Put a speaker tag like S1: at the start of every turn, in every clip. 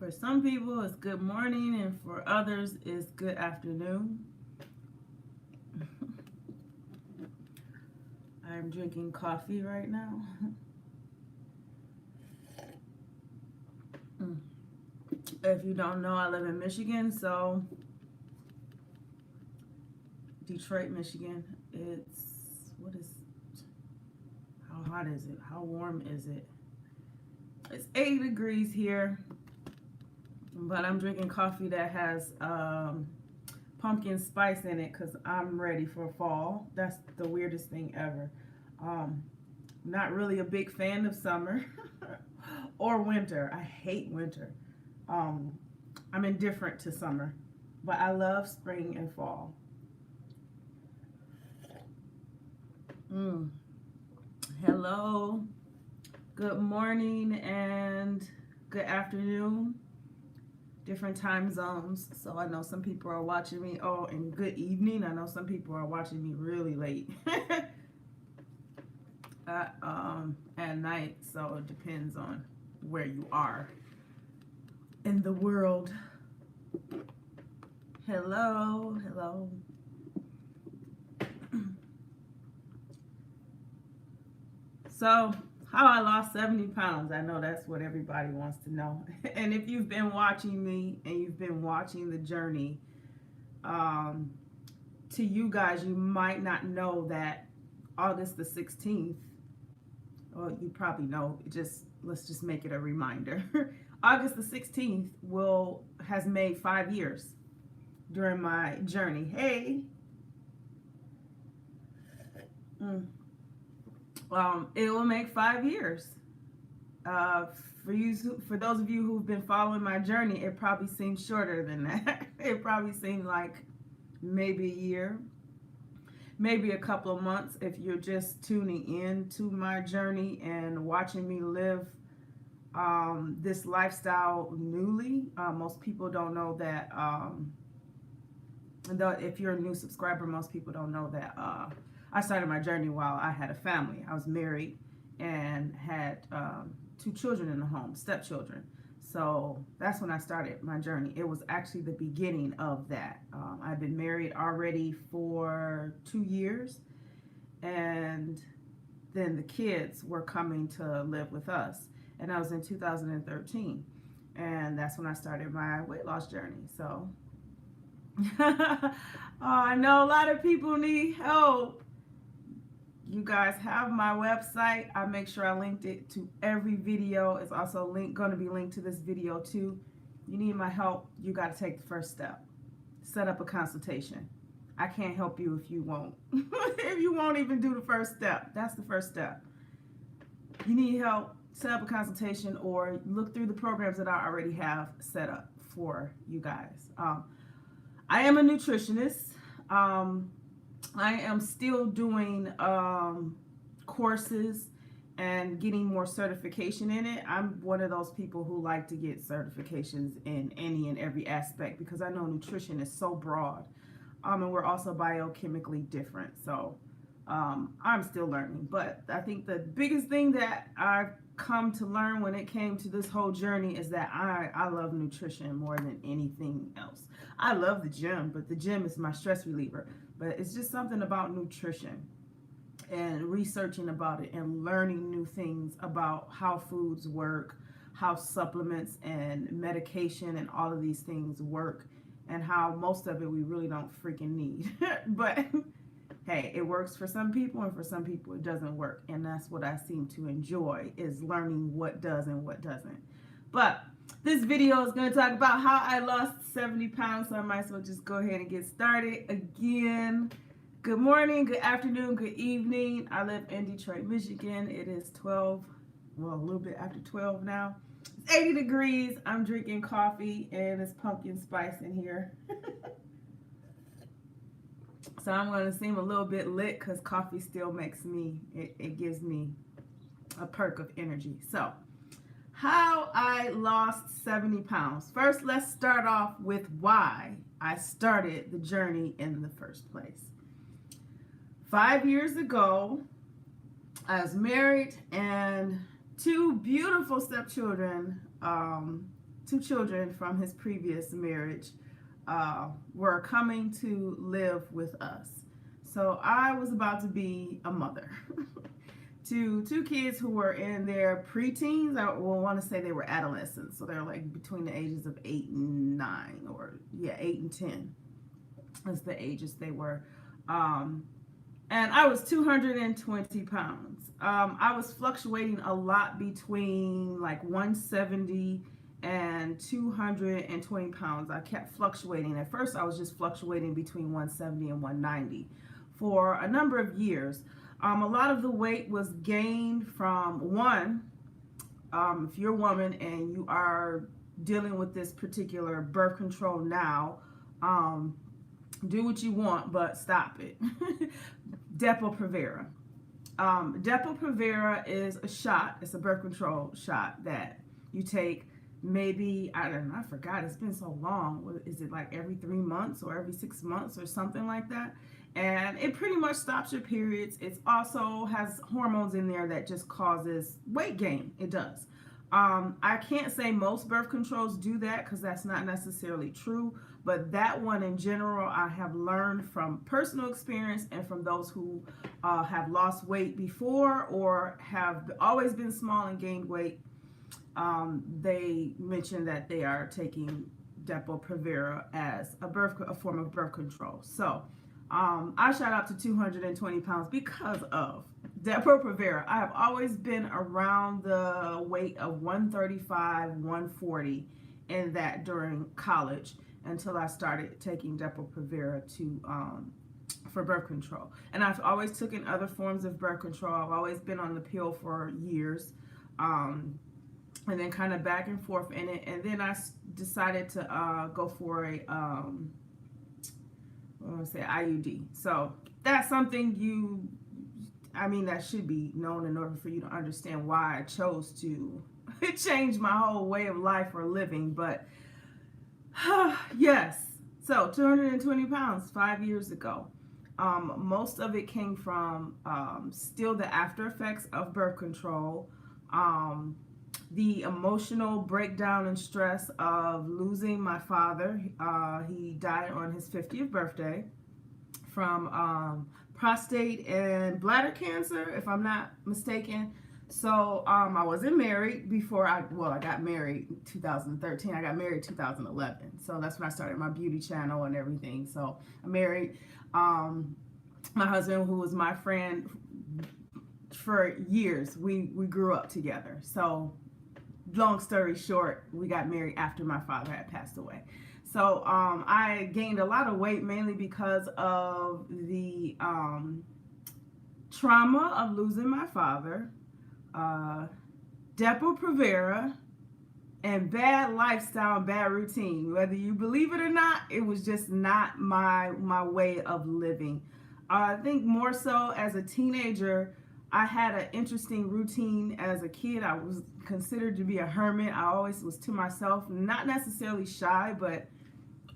S1: For some people, it's good morning, and for others, it's good afternoon. I'm drinking coffee right now. If you don't know, I live in Michigan, so Detroit, Michigan. How hot is it? How warm is it? It's 80 degrees here, but I'm drinking coffee that has pumpkin spice in it because I'm ready for fall. That's the weirdest thing ever. Not really a big fan of summer or winter. I hate winter. I'm indifferent to summer, but I love spring and fall. Hello, good morning, and good afternoon. Different time zones. So I know some people are watching me. Oh, and good evening. I know some people are watching me really late at night. So it depends on where you are in the world. Hello, hello. So, how I lost 70 pounds. I know that's what everybody wants to know. And if you've been watching me and you've been watching the journey, to you guys, you might not know that August the 16th, well, you probably know, let's just make it a reminder. August the 16th has made 5 years during my journey. Hey. It will make 5 years. For those of you who've been following my journey, it probably seems shorter than that. It probably seemed like maybe a year, maybe a couple of months if you're just tuning in to my journey and watching me live this lifestyle newly. Most people don't know that. If you're a new subscriber, most people don't know that I started my journey while I had a family. I was married and had 2 children in the home, stepchildren. So that's when I started my journey. It was actually the beginning of that. I've been married already for 2 years, and then the kids were coming to live with us. And that was in 2013. And that's when I started my weight loss journey. So I know a lot of people need help. You guys have my website. I make sure I linked it to every video. It's also going to be linked to this video too. You need my help. You got to take the first step. Set up a consultation. I can't help you if you won't. If you won't even do the first step. That's the first step. You need help. Set up a consultation or look through the programs that I already have set up for you guys. I am a nutritionist. I am still doing courses and getting more certification in it. I'm one of those people who like to get certifications in any and every aspect because I know nutrition is so broad. And we're also biochemically different. So I'm still learning. But I think the biggest thing that I've come to learn when it came to this whole journey is that I love nutrition more than anything else. I love the gym, but the gym is my stress reliever. But it's just something about nutrition and researching about it and learning new things about how foods work, how supplements and medication and all of these things work, and how most of it we really don't freaking need. But hey, it works for some people, and for some people it doesn't work. And that's what I seem to enjoy, is learning what does and what doesn't. But this video is going to talk about how I lost 70 pounds, so I might as well just go ahead and get started. Again, good morning, good afternoon, good evening. I live in Detroit, Michigan. It is 12, well, a little bit after 12 now. It's 80 degrees. I'm drinking coffee, and it's pumpkin spice in here. So I'm going to seem a little bit lit because coffee still makes me, it gives me a perk of energy. So, how I lost 70 pounds. First, let's start off with why I started the journey in the first place. 5 years ago, I was married and 2 beautiful stepchildren 2 children from his previous marriage were coming to live with us. So I was about to be a mother to 2 kids who were in their preteens. I will want to say they were adolescents. So they're like between the ages of 8 and 9, or 8 and 10 is the ages they were. And I was 220 pounds. I was fluctuating a lot between like 170 and 220 pounds. I kept fluctuating. At first, I was just fluctuating between 170 and 190 for a number of years. A lot of the weight was gained from if you're a woman and you are dealing with this particular birth control now, do what you want, but stop it. Depo-Provera. Depo-Provera is a shot. It's a birth control shot that you take maybe, I don't know, I forgot. It's been so long. Is it like every 3 months or every 6 months or something like that? And it pretty much stops your periods. It also has hormones in there that just causes weight gain. It does. I can't say most birth controls do that because that's not necessarily true, but that one in general, I have learned from personal experience and from those who have lost weight before or have always been small and gained weight. They mention that they are taking Depo-Provera as a form of birth control. So I shot up to 220 pounds because of Depo-Provera. I have always been around the weight of 135, 140 in that during college until I started taking Depo-Provera for birth control. And I've always taken other forms of birth control. I've always been on the pill for years, and then kind of back and forth in it. And then I decided to go for a IUD. So that's something that should be known in order for you to understand why I chose to change my whole way of life or living. But yes, so 220 pounds 5 years ago. Most of it came from still the after effects of birth control, the emotional breakdown and stress of losing my father. He died on his 50th birthday from prostate and bladder cancer, if I'm not mistaken. So I wasn't married before I got married in 2013. I got married in 2011. So that's when I started my beauty channel and everything. So I married my husband, who was my friend for years. We grew up together. So long story short, we got married after my father had passed away. So I gained a lot of weight mainly because of the trauma of losing my father, Depo-Provera, and bad lifestyle and bad routine. Whether you believe it or not, it was just not my way of living. I think more so as a teenager, I had an interesting routine. As a kid, I was considered to be a hermit. I always was to myself, not necessarily shy, but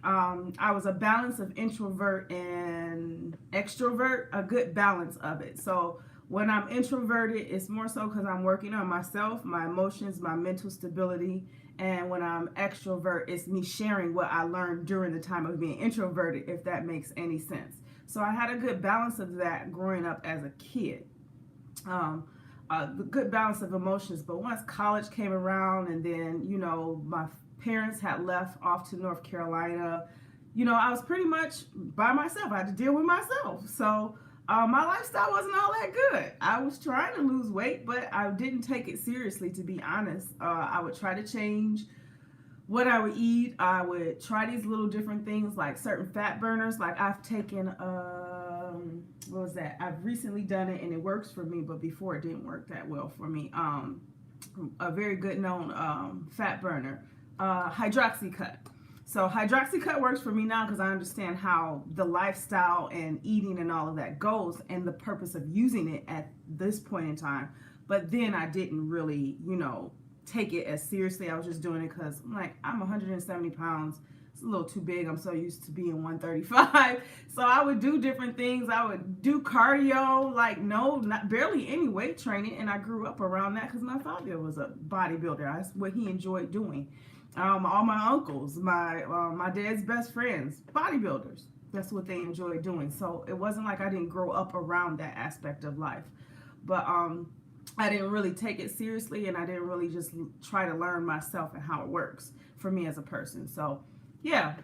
S1: I was a balance of introvert and extrovert, a good balance of it. So when I'm introverted, it's more so because I'm working on myself, my emotions, my mental stability. And when I'm extrovert, it's me sharing what I learned during the time of being introverted, if that makes any sense. So I had a good balance of that growing up as a kid. The good balance of emotions. But once college came around, and then, my parents had left off to North Carolina, I was pretty much by myself. I had to deal with myself. So my lifestyle wasn't all that good. I was trying to lose weight, but I didn't take it seriously, to be honest. I would try to change what I would eat. I would try these little different things, like certain fat burners. Like I've taken, what was that? I've recently done it and it works for me, but before it didn't work that well for me. A very good known fat burner, HydroxyCut. So HydroxyCut works for me now because I understand how the lifestyle and eating and all of that goes and the purpose of using it at this point in time. But then I didn't really, take it as seriously. I was just doing it because I'm 170 pounds. it's a little too big. I'm so used to being 135. So I would do different things. I would do cardio, like not barely any weight training. And I grew up around that because my father was a bodybuilder. That's what he enjoyed doing. All my uncles, my dad's best friends, bodybuilders. That's what they enjoyed doing. So it wasn't like I didn't grow up around that aspect of life. But I didn't really take it seriously, and I didn't really just try to learn myself and how it works for me as a person. So yeah,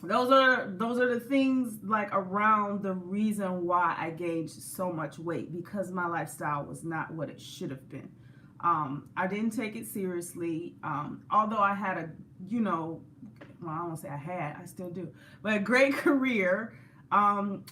S1: those are the things like around the reason why I gained so much weight, because my lifestyle was not what it should have been. I didn't take it seriously. Although I had a, well, I don't want to say I still do, but a great career.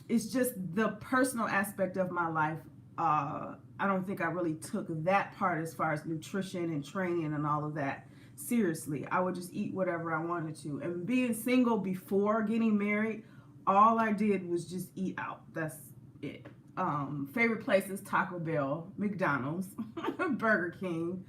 S1: It's just the personal aspect of my life. I don't think I really took that part as far as nutrition and training and all of that seriously. I would just eat whatever I wanted to. And being single before getting married, all I did was just eat out. That's it. Favorite places: Taco Bell, McDonald's, Burger King.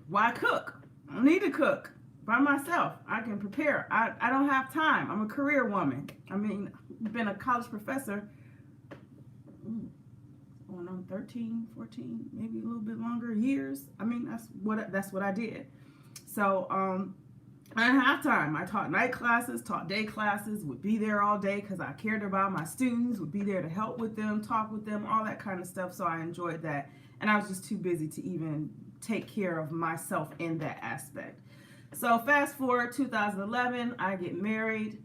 S1: Why cook? I don't need to cook by myself. I can prepare. I don't have time. I'm a career woman. I mean, I've been a college professor going on 13, 14, maybe a little bit longer years. I mean, that's what I did. So I didn't have time. I taught night classes, taught day classes, would be there all day because I cared about my students, would be there to help with them, talk with them, all that kind of stuff. So I enjoyed that. And I was just too busy to even take care of myself in that aspect. So fast forward 2011, I get married.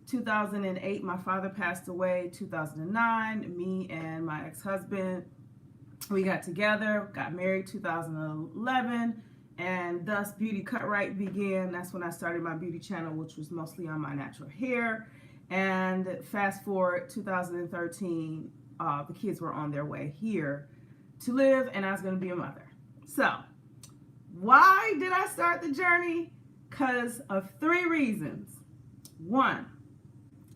S1: 2008, my father passed away. 2009, me and my ex-husband, we got together, got married 2011, and thus BeautyCutright began. That's when I started my beauty channel, which was mostly on my natural hair. And fast forward 2013, the kids were on their way here to live, and I was going to be a mother. So why did I start the journey? Because of 3 reasons. 1,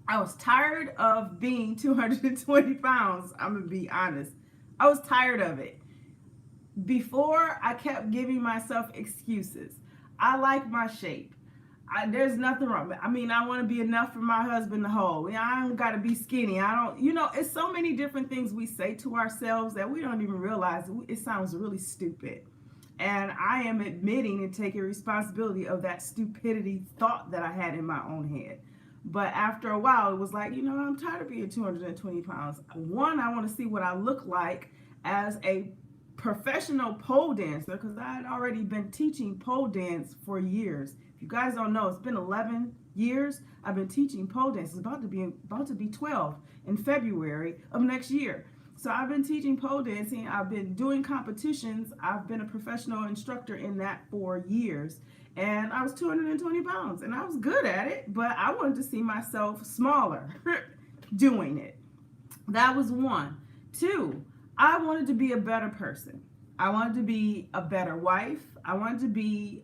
S1: I was tired of being 220 pounds. I'm going to be honest. I was tired of it. Before, I kept giving myself excuses. I like my shape. There's nothing wrong. I mean, I want to be enough for my husband to hold. I don't got to be skinny. I don't, it's so many different things we say to ourselves that we don't even realize. It sounds really stupid. And I am admitting and taking responsibility of that stupidity thought that I had in my own head. But after a while, it was like, I'm tired of being 220 pounds. 1, I want to see what I look like as a professional pole dancer, because I had already been teaching pole dance for years. If you guys don't know, it's been 11 years I've been teaching pole dance. It's about to be 12 in February of next year. So I've been teaching pole dancing. I've been doing competitions. I've been a professional instructor in that for years. And I was 220 pounds, and I was good at it, but I wanted to see myself smaller doing it. That was 1. 2, I wanted to be a better person. I wanted to be a better wife. I wanted to be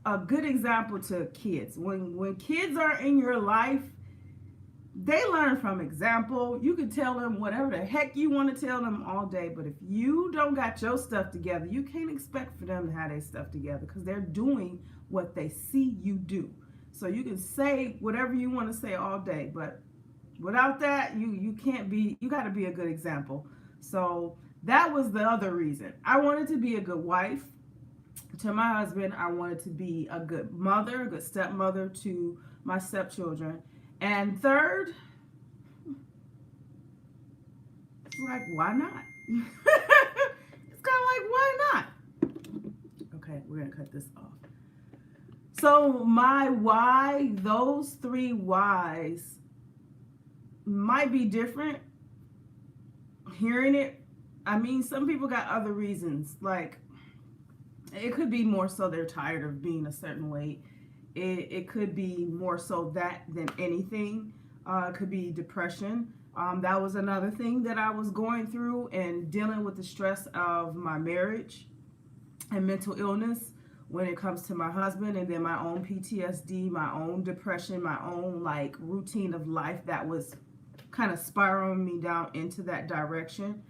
S1: a good example to kids. When kids are in your life, they learn from example. You can tell them whatever the heck you want to tell them all day, but if you don't got your stuff together, you can't expect for them to have their stuff together, because they're doing what they see you do. So you can say whatever you want to say all day, but without that, you can't be, you got to be a good example. So that was the other reason. I wanted to be a good wife to my husband. I wanted to be a good mother, a good stepmother to my stepchildren. And third, it's like, why not? It's kind of like, why not? Okay, we're going to cut this off. So my why, those 3 whys might be different. Hearing it, I mean, some people got other reasons. Like, it could be more so they're tired of being a certain weight. It could be more so that than anything. It could be depression. That was another thing that I was going through, and dealing with the stress of my marriage and mental illness when it comes to my husband, and then my own PTSD, my own depression, my own like routine of life that was kind of spiraling me down into that direction.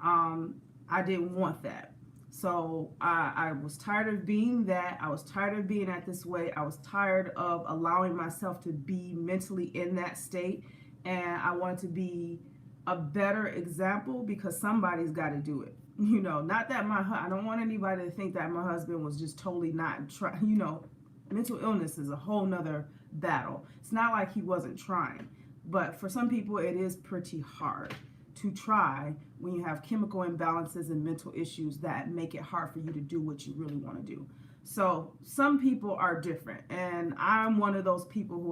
S1: I didn't want that. So I was tired of being that. I was tired of being at this weight. I was tired of allowing myself to be mentally in that state. And I wanted to be a better example because somebody's got to do it. You know, not that I don't want anybody to think that my husband was just totally not trying. You know, mental illness is a whole nother battle. It's not like he wasn't trying. But for some people, it is pretty hard to try when you have chemical imbalances and mental issues that make it hard for you to do what you really want to do. So some people are different, and I'm one of those people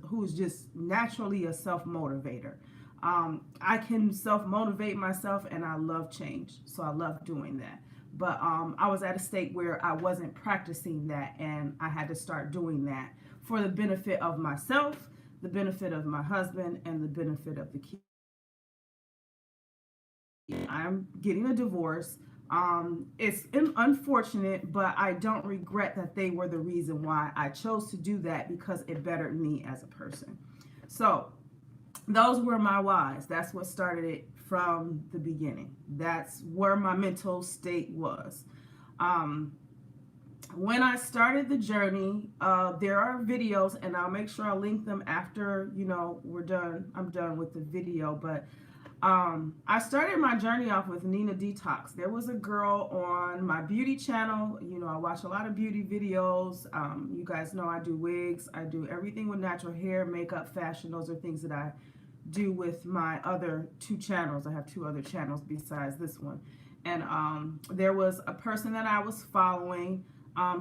S1: who is just naturally a self-motivator. I can self-motivate myself, and I love change, so I love doing that. But I was at a state where I wasn't practicing that, and I had to start doing that for the benefit of myself, the benefit of my husband, and the benefit of the kids. I'm getting a divorce. It's unfortunate, but I don't regret that they were the reason why I chose to do that, because it bettered me as a person. So those were my whys. That's what started it from the beginning. That's where my mental state was. When I started the journey, there are videos, and I'll make sure I link them after, you know, I'm done with the video. But I started my journey off with Nina Detox. There was a girl on my beauty channel. You know, I watch a lot of beauty videos. You guys know I do wigs. I do everything with natural hair, makeup, fashion. Those are things that I do with my other 2 channels. I have 2 other channels besides this one. And there was a person that I was following.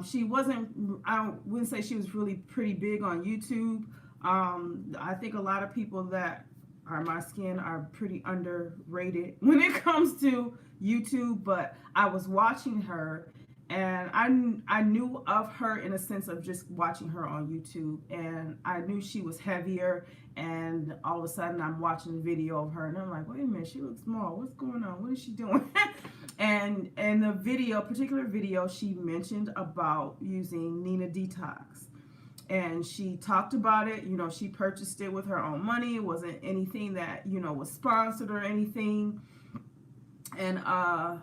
S1: She wasn't, I wouldn't say she was really pretty big on YouTube. I think a lot of people that are my skin are pretty underrated when it comes to YouTube, but I was watching her, and I knew of her in a sense of just watching her on YouTube, and I knew she was heavier, and all of a sudden I'm watching a video of her, and I'm like, wait a minute, she looks small. What's going on? What is she doing? And in the video, particular video, she mentioned about using Nina Detox. And she talked about it. You know, she purchased it with her own money. It wasn't anything that, you know, was sponsored or anything. And I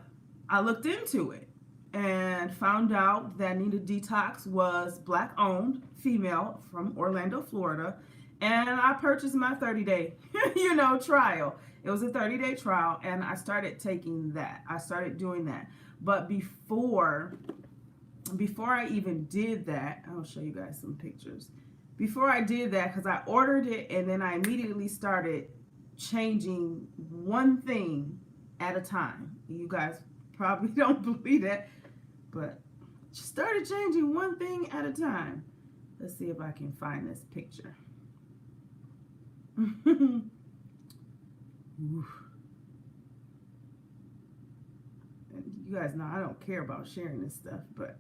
S1: looked into it and found out that Nina Detox was Black owned, female, from Orlando, Florida. And I purchased my 30-day, you know, trial. It was a 30-day trial, and I started taking that. I started doing that. But before I even did that, I'll show you guys some pictures. Before I did that, because I ordered it, and then I immediately started changing one thing at a time. You guys probably don't believe that, but started changing one thing at a time. Let's see if I can find this picture. You guys know I don't care about sharing this stuff, but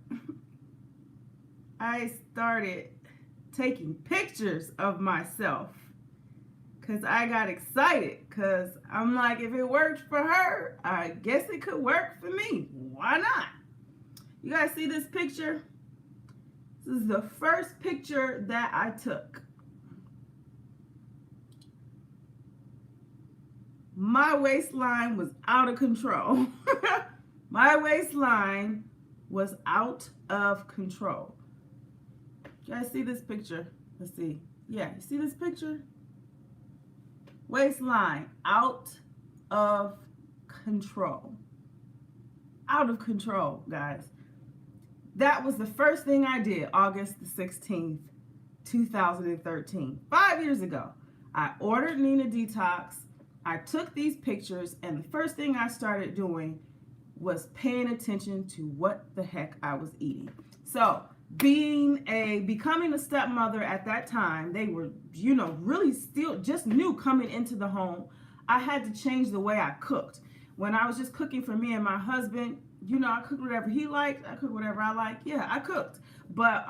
S1: I started taking pictures of myself because I got excited, because I'm like, if it worked for her, I guess it could work for me. Why not? You guys see this picture? This is the first picture that I took. My waistline was out of control. My waistline was out of control. You guys see this picture? Let's see. Yeah, you see this picture? Waistline out of control. Out of control, guys. That was the first thing I did, August the 16th, 2013. 5 years ago. I ordered Nina Detox. I took these pictures, and the first thing I started doing was paying attention to what the heck I was eating. So becoming a stepmother at that time, they were, you know, really still just new coming into the home. I had to change the way I cooked. When I was just cooking for me and my husband, you know, I cooked whatever he liked. I cooked whatever I liked. Yeah, I cooked. But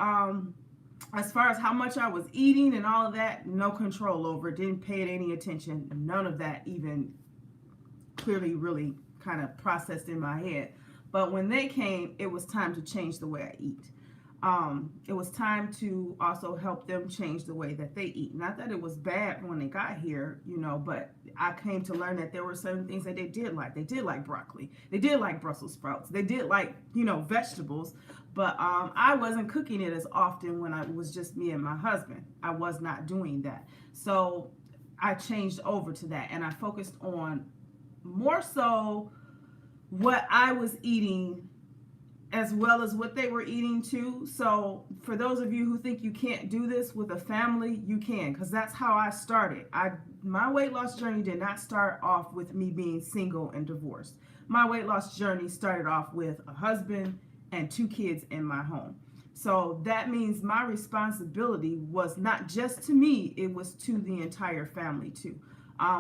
S1: as far as how much I was eating and all of that, no control over it. Didn't pay it any attention. None of that even clearly really kind of processed in my head. But when they came, it was time to change the way I eat. It was time to also help them change the way that they eat. Not that it was bad when they got here, you know, but I came to learn that there were certain things that they did like. They did like broccoli. They did like Brussels sprouts. They did like, you know, vegetables. But I wasn't cooking it as often when it was just me and my husband. I was not doing that. So I changed over to that, and I focused on more so what I was eating as well as what they were eating too. So for those of you who think you can't do this with a family, you can, because that's how I started. My weight loss journey did not start off with me being single and divorced. My weight loss journey started off with a husband and 2 kids in my home. So that means my responsibility was not just to me, it was to the entire family too,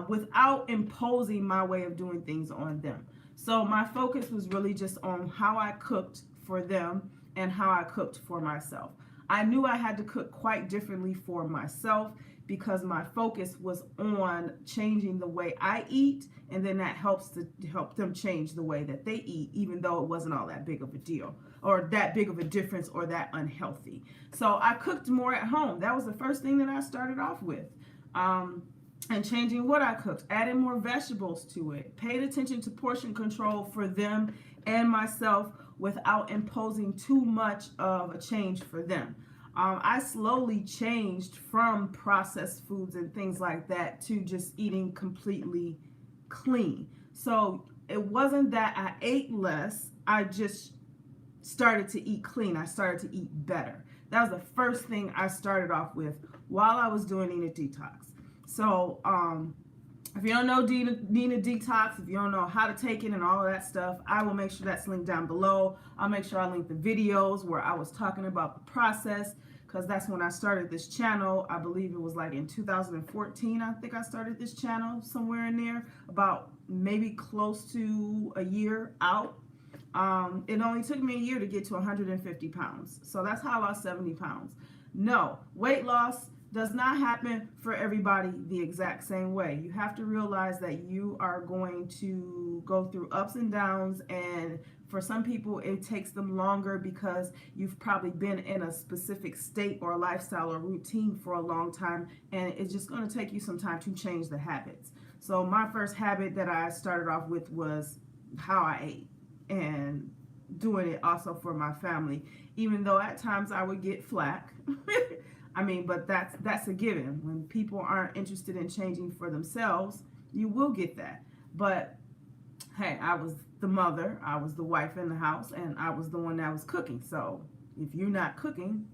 S1: without imposing my way of doing things on them. So my focus was really just on how I cooked for them and how I cooked for myself. I knew I had to cook quite differently for myself because my focus was on changing the way I eat, and then that helps to help them change the way that they eat, even though it wasn't all that big of a deal or that big of a difference or that unhealthy. So I cooked more at home. That was the first thing that I started off with. And changing what I cooked, adding more vegetables to it, paid attention to portion control for them and myself without imposing too much of a change for them. I slowly changed from processed foods and things like that to just eating completely clean. So it wasn't that I ate less, I just started to eat clean. I started to eat better. That was the first thing I started off with while I was doing Nina Detox. So, if you don't know Nina Detox, if you don't know how to take it and all of that stuff, I will make sure that's linked down below. I'll make sure I link the videos where I was talking about the process, because that's when I started this channel. I believe it was like in 2014, I think I started this channel, somewhere in there, about maybe close to a year out. It only took me a year to get to 150 pounds. So that's how I lost 70 pounds. No, weight loss does not happen for everybody the exact same way. You have to realize that you are going to go through ups and downs, and for some people it takes them longer because you've probably been in a specific state or lifestyle or routine for a long time, and it's just going to take you some time to change the habits. So my first habit that I started off with was how I ate, and doing it also for my family, even though at times I would get flack. I mean, but that's a given. When people aren't interested in changing for themselves, you will get that. But hey, I was the mother, I was the wife in the house, and I was the one that was cooking. So if you're not cooking,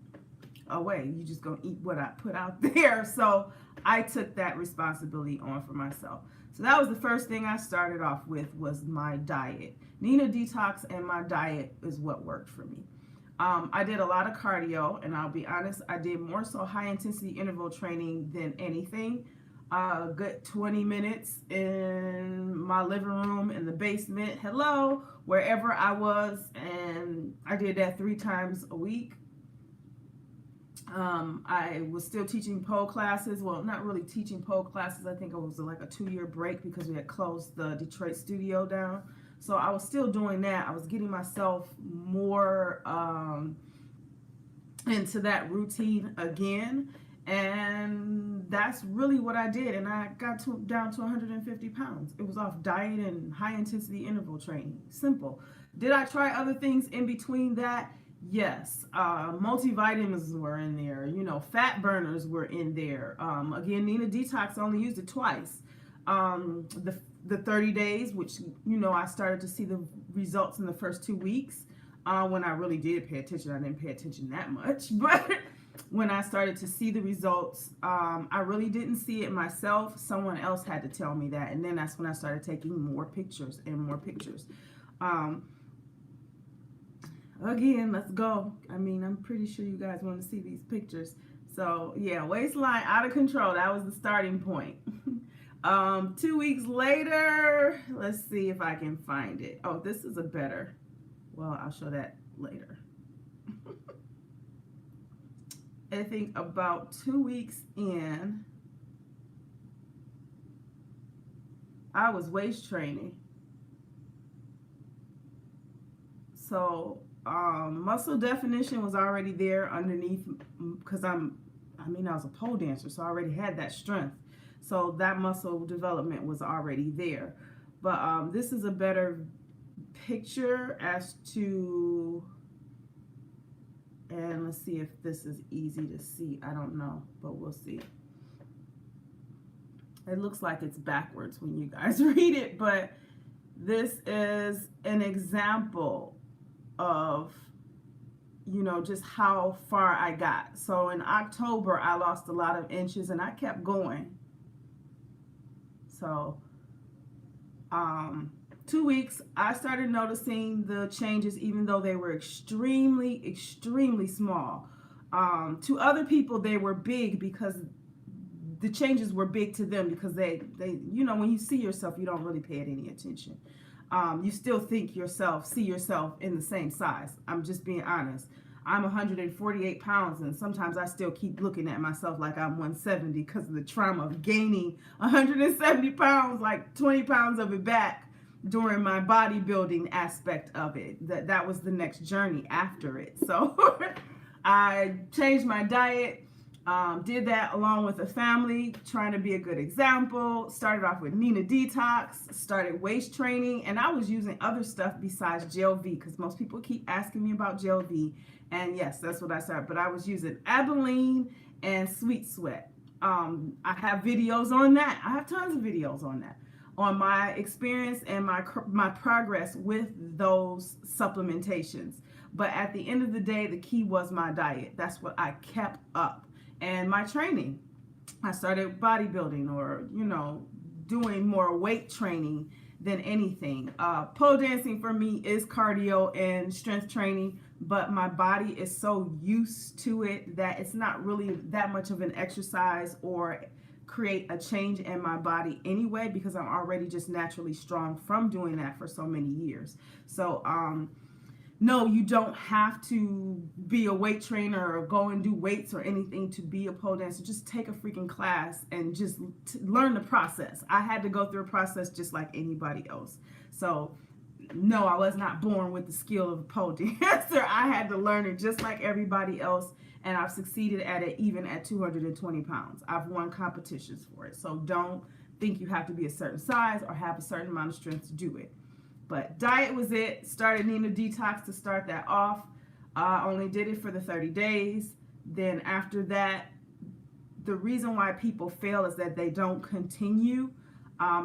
S1: away, you just gonna eat what I put out there. So I took that responsibility on for myself. So that was the first thing I started off with, was my diet. Nina Detox and my diet is what worked for me. I did a lot of cardio, and I'll be honest, I did more so high intensity interval training than anything. A good 20 minutes in my living room, in the basement, hello, wherever I was, and I did that 3 times a week. I was still teaching pole classes. Well, not really teaching pole classes. I think it was like a 2-year break because we had closed the Detroit studio down. So I was still doing that. I was getting myself more into that routine again. And that's really what I did. And I got down to 150 pounds. It was off diet and high intensity interval training. Simple. Did I try other things in between that? Yes. Multivitamins were in there. You know, fat burners were in there. Again, Nina Detox, I only used it twice. The 30 days, which, you know, I started to see the results in the first 2 weeks. When I really did pay attention, I didn't pay attention that much, but when I started to see the results, I really didn't see it myself. Someone else had to tell me that, and then that's when I started taking more pictures and more pictures. Again, let's go. I mean, I'm pretty sure you guys want to see these pictures. So yeah, waistline out of control. That was the starting point. 2 weeks later, let's see if I can find it. Oh, this is a better, well, I'll show that later. I think about 2 weeks in, I was waist training. So Muscle definition was already there underneath, because I was a pole dancer, so I already had that strength. So that muscle development was already there. But this is a better picture as to, and let's see if this is easy to see. I don't know, but we'll see. It looks like it's backwards when you guys read it, but this is an example of, you know, just how far I got. So in October, I lost a lot of inches and I kept going. So 2 weeks, I started noticing the changes, even though they were extremely, extremely small. To other people, they were big because the changes were big to them, because they, you know, when you see yourself, you don't really pay it any attention. You still see yourself in the same size. I'm just being honest. I'm 148 pounds, and sometimes I still keep looking at myself like I'm 170 because of the trauma of gaining 170 pounds, like 20 pounds of it back during my bodybuilding aspect of it. That was the next journey after it. So I changed my diet. Did that along with a family, trying to be a good example. Started off with Nina Detox, started waist training, and I was using other stuff besides Gel V, because most people keep asking me about Gel V, and yes, that's what I started. But I was using Abilene and Sweet Sweat. I have videos on that. I have tons of videos on that, on my experience and my progress with those supplementations. But at the end of the day, the key was my diet. That's what I kept up. And my training. I started bodybuilding, or, you know, doing more weight training than anything. Pole dancing for me is cardio and strength training, but my body is so used to it that it's not really that much of an exercise or create a change in my body anyway, because I'm already just naturally strong from doing that for so many years. So, no, you don't have to be a weight trainer or go and do weights or anything to be a pole dancer. Just take a freaking class and just learn the process. I had to go through a process just like anybody else. So, no, I was not born with the skill of a pole dancer. I had to learn it just like everybody else, and I've succeeded at it even at 220 pounds. I've won competitions for it. So don't think you have to be a certain size or have a certain amount of strength to do it. But diet was it. Started Nina Detox to start that off. Only did it for the 30 days. Then after that, the reason why people fail is that they don't continue.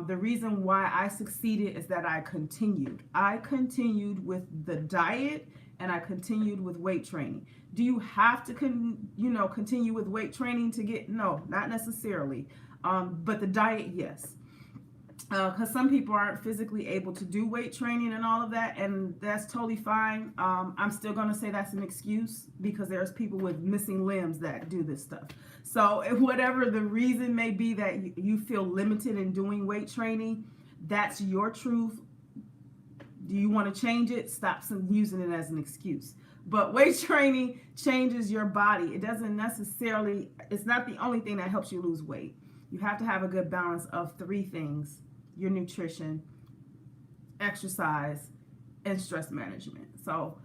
S1: The reason why I succeeded is that I continued. I continued with the diet, and I continued with weight training. Do you have to continue with weight training to get? No, not necessarily. But the diet, yes. Because some people aren't physically able to do weight training and all of that, and that's totally fine. I'm still going to say that's an excuse, because there's people with missing limbs that do this stuff. So whatever the reason may be that you feel limited in doing weight training, that's your truth. Do you want to change it? Stop using it as an excuse. But weight training changes your body. It doesn't necessarily, it's not the only thing that helps you lose weight. You have to have a good balance of 3 things: your nutrition, exercise, and stress management. So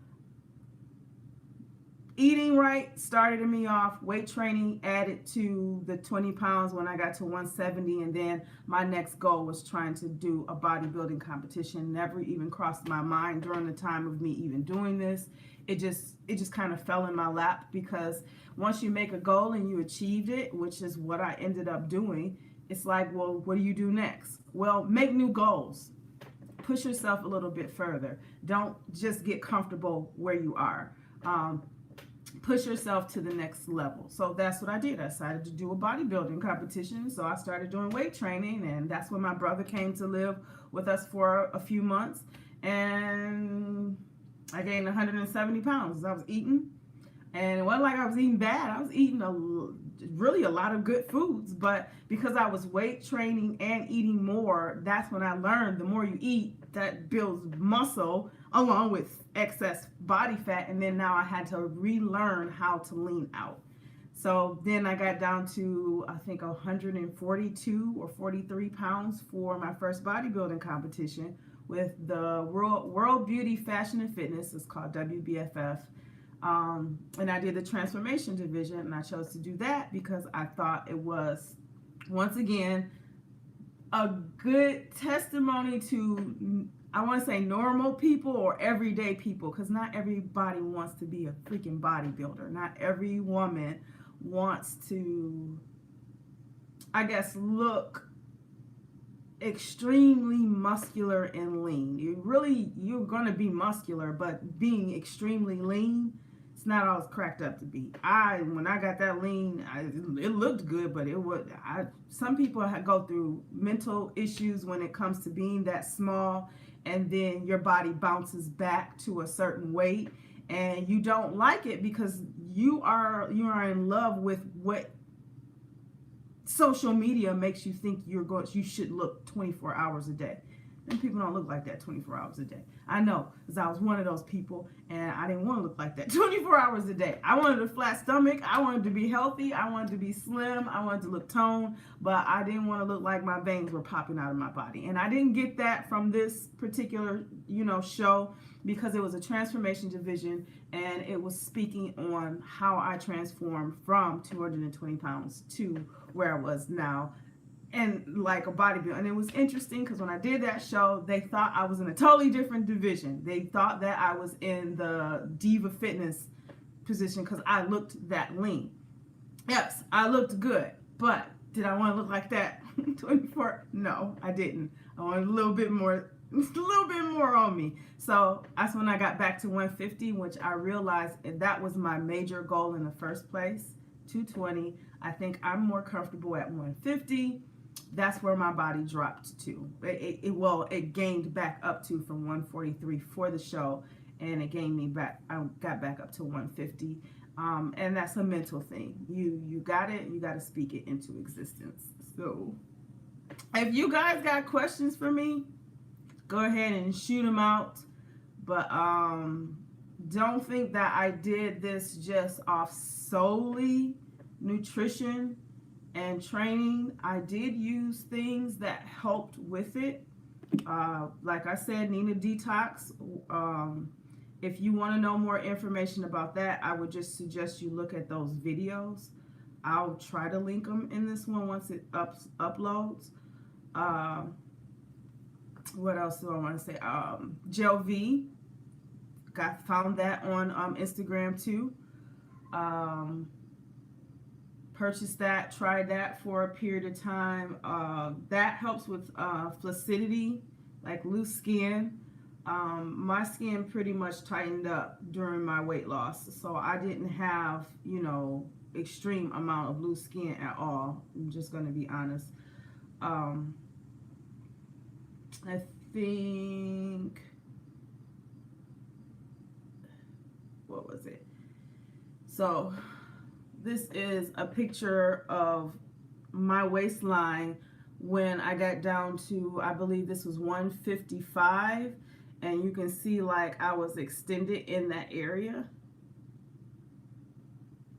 S1: eating right started me off. Weight training added to the 20 pounds when I got to 170. And then my next goal was trying to do a bodybuilding competition. Never even crossed my mind during the time of me even doing this. It just kind of fell in my lap, because once you make a goal and you achieved it, which is what I ended up doing, it's like, well, what do you do next? Well, make new goals. Push yourself a little bit further. Don't just get comfortable where you are. Push yourself to the next level. So that's what I did. I decided to do a bodybuilding competition. So I started doing weight training, and that's when my brother came to live with us for a few months. And I gained 170 pounds. I was eating, and it wasn't like I was eating bad. I was eating really a lot of good foods, but because I was weight training and eating more, that's when I learned the more you eat, that builds muscle along with excess body fat. And then now I had to relearn how to lean out. So then I got down to, I think, 142 or 43 pounds for my first bodybuilding competition, with the World Beauty Fashion and Fitness. It's called WBFF. And I did the transformation division, and I chose to do that because I thought it was, once again, a good testimony to, I want to say, normal people or everyday people, because not everybody wants to be a freaking bodybuilder. Not every woman wants to, I guess, look extremely muscular and lean. You're going to be muscular, but being extremely lean, it's not all it's cracked up to be. When I got that lean, it looked good, but some people go through mental issues when it comes to being that small, and then your body bounces back to a certain weight, and you don't like it because you are in love with what social media makes you think you should look 24 hours a day. And people don't look like that 24 hours a day. I know, because I was one of those people, and I didn't want to look like that 24 hours a day. I wanted a flat stomach. I wanted to be healthy. I wanted to be slim. I wanted to look toned, but I didn't want to look like my veins were popping out of my body. And I didn't get that from this particular, show, because it was a transformation division, and it was speaking on how I transformed from 220 pounds to where I was now, and like a bodybuilder. And it was interesting because when I did that show, they thought I was in a totally different division. They thought that I was in the diva fitness position because I looked that lean. Yes, I looked good, but did I want to look like that 24? No, I didn't. I wanted a little bit more on me. So that's when I got back to 150, which I realized that was my major goal in the first place. 220. I think I'm more comfortable at 150. That's where my body dropped to. It gained back up to from 143 for the show, and it gained me back. I got back up to 150, and that's a mental thing. You got it. You got to speak it into existence. So, if you guys got questions for me, go ahead and shoot them out. But don't think that I did this just off solely nutrition and training. I did use things that helped with it. Like I said, Nina Detox. If you want to know more information about that, I would just suggest you look at those videos. I'll try to link them in this one once it uploads. What else do I want to say? Gel V. Found that on Instagram too. Purchased that, tried that for a period of time. That helps with flaccidity, like loose skin. My skin pretty much tightened up during my weight loss, so I didn't have, extreme amount of loose skin at all. I'm just going to be honest. I think, what was it? So this is a picture of my waistline when I got down to, I believe this was 155, and you can see like I was extended in that area.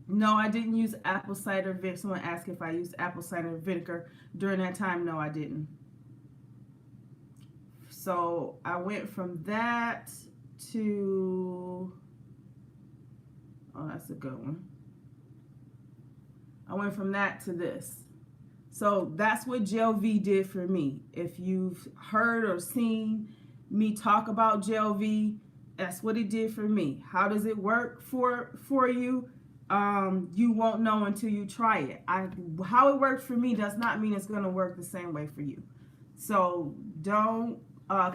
S1: No, I didn't use apple cider vinegar. Someone asked if I used apple cider vinegar during that time. No, I didn't. So I went from that to, oh, that's a good one. I went from that to this. So that's what Gel V did for me. If you've heard or seen me talk about Gel V, that's what it did for me. How does it work for you? You won't know until you try it. How it worked for me does not mean it's going to work the same way for you. So don't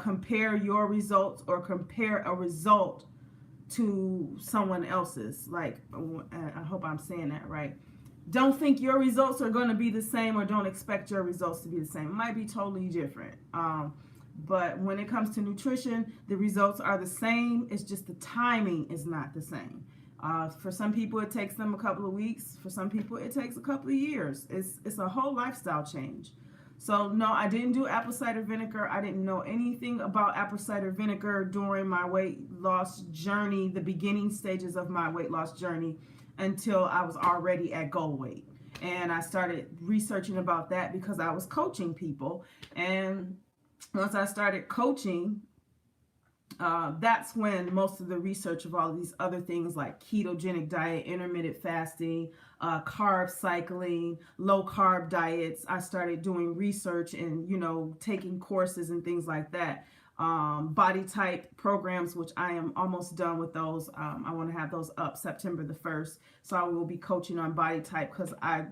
S1: compare your results or compare a result to someone else's. Like, I hope I'm saying that right. Don't think your results are going to be the same, or don't expect your results to be the same. It might be totally different. But when it comes to nutrition, the results are the same. It's just the timing is not the same. For some people, it takes them a couple of weeks. For some people, it takes a couple of years. It's a whole lifestyle change. So no, I didn't do apple cider vinegar. I didn't know anything about apple cider vinegar during my weight loss journey, the beginning stages of my weight loss journey, until I was already at goal weight. And I started researching about that because I was coaching people. And once I started coaching, that's when most of the research of all of these other things like ketogenic diet, intermittent fasting, carb cycling, low carb diets, I started doing research and, you know, taking courses and things like that. Body type programs, which I am almost done with those. I want to have those up September the 1st. So I will be coaching on body type because I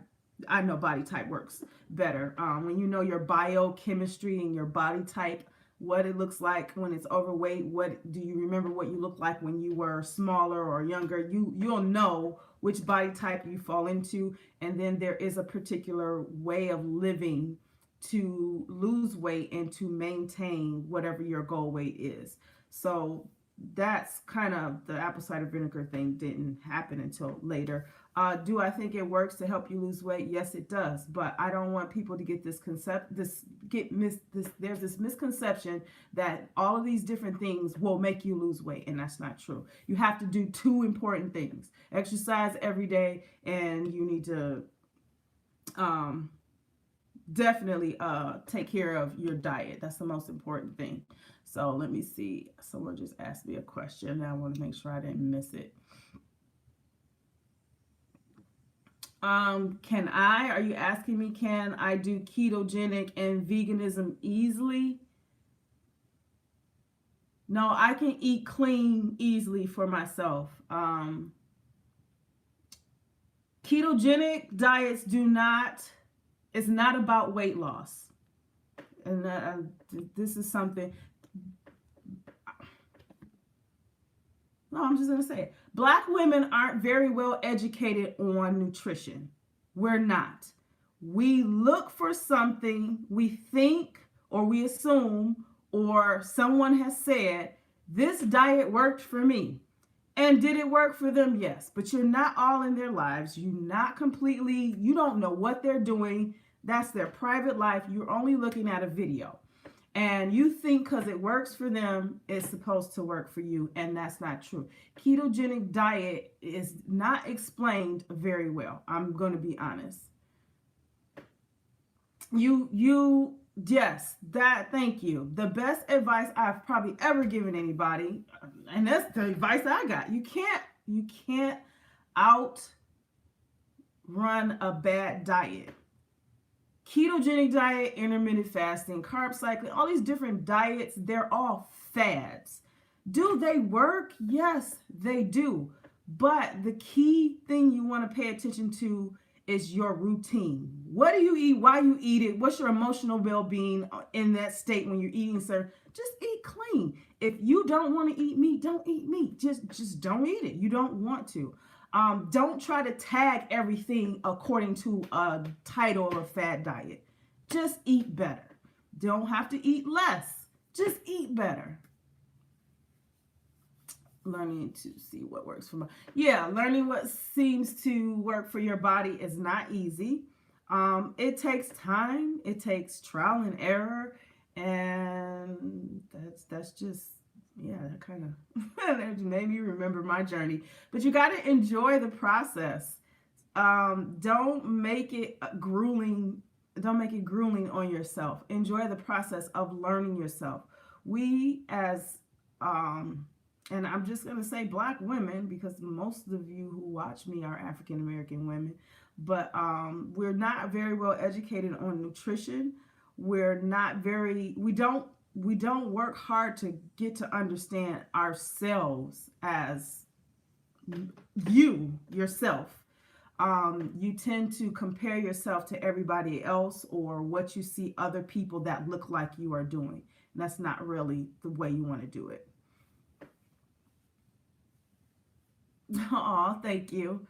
S1: know body type works better. When you know your biochemistry and your body type, what it looks like when it's overweight, what do you remember what you looked like when you were smaller or younger, you'll know which body type you fall into. And then there is a particular way of living to lose weight and to maintain whatever your goal weight is. So that's kind of the apple cider vinegar thing didn't happen until later. Do I think it works to help you lose weight? Yes, it does. But I don't want people to get there's this misconception that all of these different things will make you lose weight, and that's not true. You have to do two important things: exercise every day, and you need to definitely take care of your diet. That's the most important thing. So let me see. Someone just asked me a question, and I want to make sure I didn't miss it. Are you asking me, can I do ketogenic and veganism easily? No, I can eat clean easily for myself. Ketogenic diets it's not about weight loss. And this is something, no, I'm just going to say it. Black women aren't very well educated on nutrition. We're not. We look for something, we think or we assume, or someone has said, this diet worked for me. And did it work for them? Yes. But you're not all in their lives. You don't know what they're doing. That's their private life. You're only looking at a video. And you think because it works for them, it's supposed to work for you, and that's not true. Ketogenic diet is not explained very well. I'm going to be honest. Thank you. The best advice I've probably ever given anybody, and that's the advice I got. You can't outrun a bad diet. Ketogenic diet, intermittent fasting, carb cycling, all these different diets, they're all fads. Do they work? Yes, they do. But the key thing you want to pay attention to is your routine. What do you eat? Why you eat it? What's your emotional well-being in that state when you're eating, sir? Just eat clean. If you don't want to eat meat, don't eat meat. Just don't eat it. You don't want to. Don't try to tag everything according to a title of fad diet. Just eat better. Don't have to eat less. Just eat better. Learning to see what works for learning what seems to work for your body is not easy. It takes time. It takes trial and error. And that's just, that kind of made me remember my journey. But you got to enjoy the process. Don't make it grueling. Don't make it grueling on yourself. Enjoy the process of learning yourself. We as, and I'm just going to say Black women, because most of you who watch me are African American women, but we're not very well educated on nutrition. We don't work hard to get to understand ourselves as yourself. You tend to compare yourself to everybody else or what you see other people that look like you are doing. And that's not really the way you want to do it. Oh, thank you.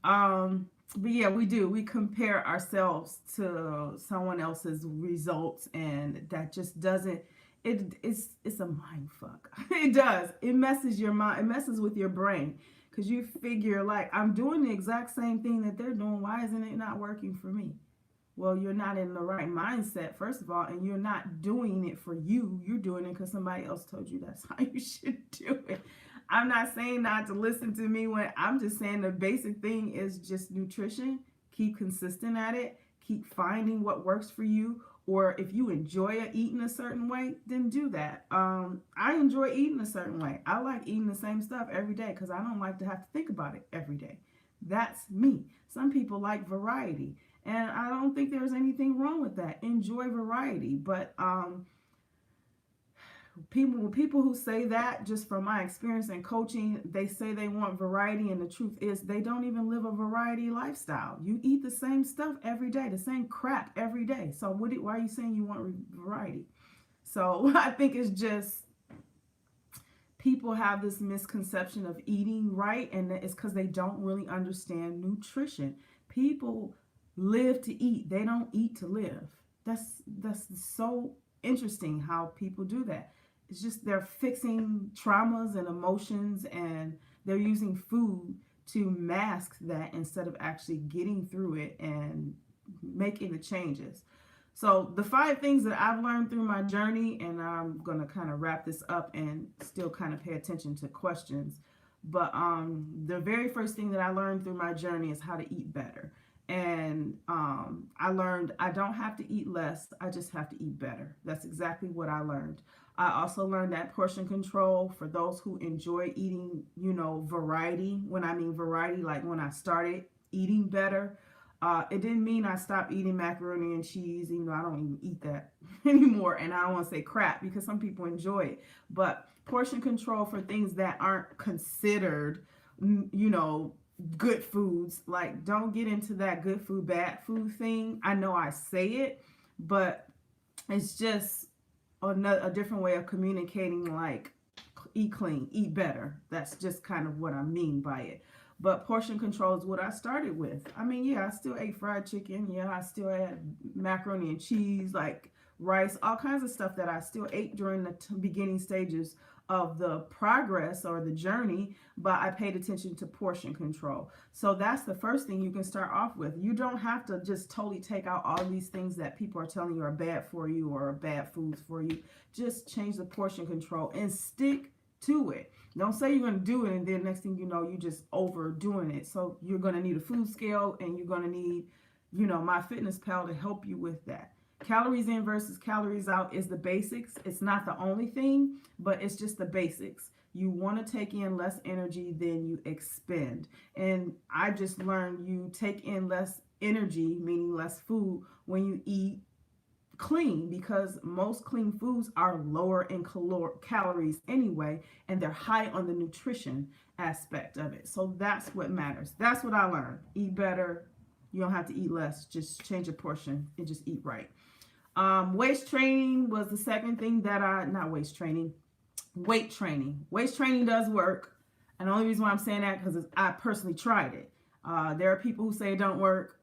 S1: But yeah, we do. We compare ourselves to someone else's results, and that just doesn't. It's a mind fuck. It does. It messes your mind. It messes with your brain because you figure like, I'm doing the exact same thing that they're doing. Why isn't it not working for me? Well, you're not in the right mindset, first of all, and you're not doing it for you. You're doing it because somebody else told you that's how you should do it. I'm not saying not to listen to me I'm just saying the basic thing is just nutrition. Keep consistent at it. Keep finding what works for you. Or if you enjoy eating a certain way, then do that. I enjoy eating a certain way. I like eating the same stuff every day because I don't like to have to think about it every day. That's me. Some people like variety, and I don't think there's anything wrong with that. Enjoy variety, but people who say that, just from my experience in coaching, they say they want variety, and the truth is they don't even live a variety lifestyle. You eat the same stuff every day, the same crap every day. So why are you saying you want variety? So I think it's just people have this misconception of eating right, and it's because they don't really understand nutrition. People live to eat. They don't eat to live. That's so interesting how people do that. It's just they're fixing traumas and emotions, and they're using food to mask that instead of actually getting through it and making the changes. So the 5 things that I've learned through my journey, and I'm going to kind of wrap this up and still kind of pay attention to questions. But the very first thing that I learned through my journey is how to eat better. And I learned I don't have to eat less. I just have to eat better. That's exactly what I learned. I also learned that portion control for those who enjoy eating, variety. When I mean variety, like when I started eating better, it didn't mean I stopped eating macaroni and cheese, even though I don't even eat that anymore. And I don't want to say crap because some people enjoy it. But portion control for things that aren't considered, good foods. Like, don't get into that good food, bad food thing. I know I say it, but it's just a different way of communicating, like, eat clean, eat better. That's just kind of what I mean by it. But portion control is what I started with. I mean, yeah, I still ate fried chicken. Yeah, I still had macaroni and cheese, like rice, all kinds of stuff that I still ate during the beginning stages of the progress or the journey, but I paid attention to portion control. So that's the first thing you can start off with. You don't have to just totally take out all these things that people are telling you are bad for you or are bad foods for you. Just change the portion control and stick to it. Don't say you're going to do it and then next thing you know, you're just overdoing it. So you're going to need a food scale, and you're going to need, MyFitnessPal to help you with that. Calories in versus calories out is the basics. It's not the only thing, but it's just the basics. You want to take in less energy than you expend. And I just learned you take in less energy, meaning less food, when you eat clean, because most clean foods are lower in calories anyway, and they're high on the nutrition aspect of it. So that's what matters. That's what I learned. Eat better. You don't have to eat less. Just change your portion and just eat right. Waist training was the second thing that weight training. Waist training does work. And the only reason why I'm saying that because I personally tried it. There are people who say it don't work.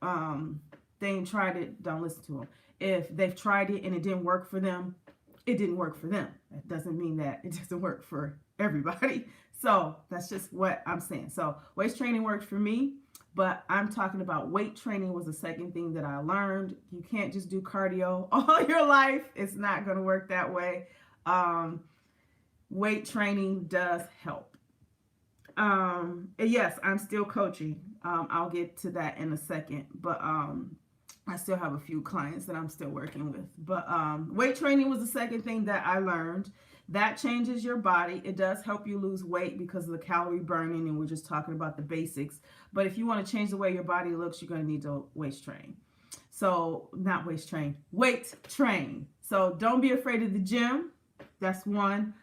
S1: They ain't tried it. Don't listen to them. If they've tried it and it didn't work for them, it didn't work for them. That doesn't mean that it doesn't work for everybody. So that's just what I'm saying. So waist training worked for me, but I'm talking about weight training was the second thing that I learned. You can't just do cardio all your life. It's not going to work that way. Weight training does help. Yes, I'm still coaching. I'll get to that in a second, but I still have a few clients that I'm still working with. But weight training was the second thing that I learned. That changes your body. It does help you lose weight because of the calorie burning, and we're just talking about the basics. But if you want to change the way your body looks, you're going to need to weight train. So, not weight train, weight train. So don't be afraid of the gym. That's one.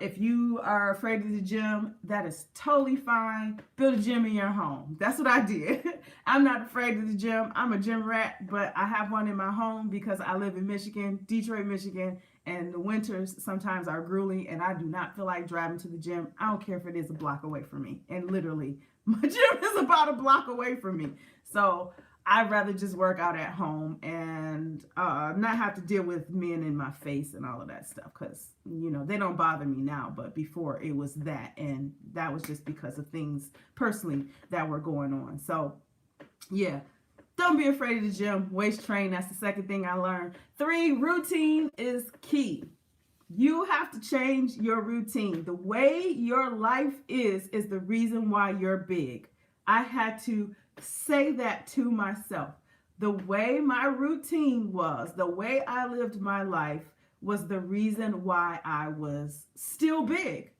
S1: If you are afraid of the gym, that is totally fine. Build a gym in your home. That's what I did. I'm not afraid of the gym. I'm a gym rat, but I have one in my home because I live in Michigan, Detroit, Michigan, and the winters sometimes are grueling, and I do not feel like driving to the gym. I don't care if it is a block away from me. And literally, my gym is about a block away from me. So I'd rather just work out at home and not have to deal with men in my face and all of that stuff, because, they don't bother me now, but before it was that, and that was just because of things personally that were going on. So, yeah, don't be afraid of the gym. Waist train, that's the second thing I learned. 3, routine is key. You have to change your routine. The way your life is the reason why you're big. I had to say that to myself. The way my routine was, the way I lived my life was the reason why I was still big.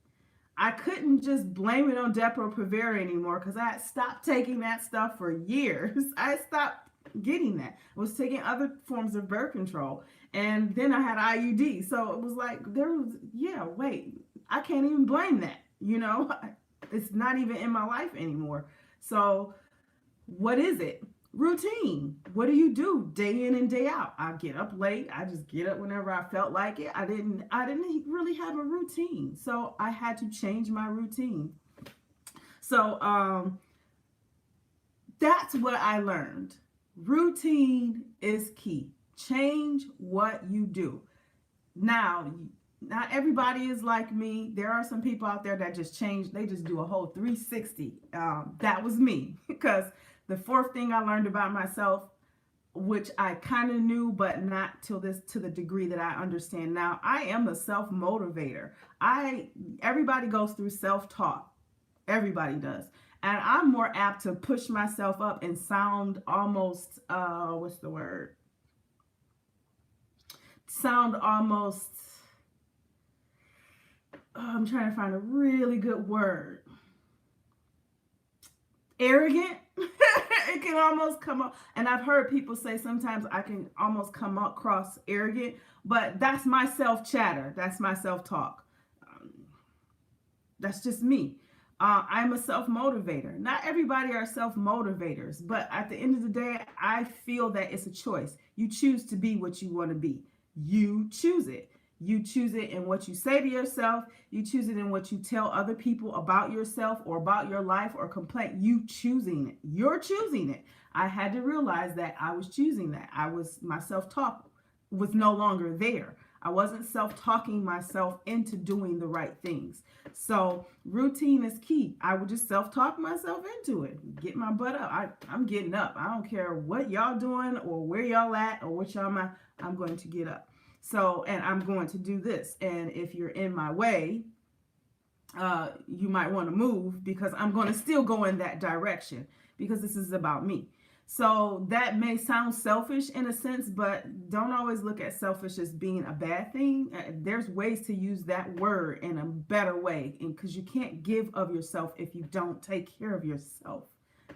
S1: I couldn't just blame it on Depo-Provera anymore because I had stopped taking that stuff for years. I stopped getting that. I was taking other forms of birth control, and then I had IUD. So it was like, wait, I can't even blame that. It's not even in my life anymore. So what is it? Routine. What do you do day in and day out? I get up late. I just get up whenever I felt like it. I didn't really have a routine. So I had to change my routine. So that's what I learned. Routine is key. Change what you do. Now, not everybody is like me. There are some people out there that just change. They just do a whole 360. That was me, because the fourth thing I learned about myself, which I kind of knew, but not to the degree that I understand now, I am a self motivator. Everybody goes through self-talk. Everybody does. And I'm more apt to push myself up and sound almost, I'm trying to find a really good word. Arrogant. It can almost come up, and I've heard people say sometimes I can almost come across arrogant, but that's my self-chatter. That's my self-talk. That's just me. I'm a self-motivator. Not everybody are self-motivators, but at the end of the day, I feel that it's a choice. You choose to be what you want to be. You choose it. You choose it in what you say to yourself. You choose it in what you tell other people about yourself or about your life or complain. You choosing it. You're choosing it. I had to realize that I was choosing that. My self-talk was no longer there. I wasn't self-talking myself into doing the right things. So routine is key. I would just self-talk myself into it. Get my butt up. I'm getting up. I don't care what y'all doing or where y'all at or what y'all at. I'm going to get up. So, and I'm going to do this. And if you're in my way, you might want to move, because I'm going to still go in that direction, because this is about me. So that may sound selfish in a sense, but don't always look at selfish as being a bad thing. There's ways to use that word in a better way, because you can't give of yourself if you don't take care of yourself.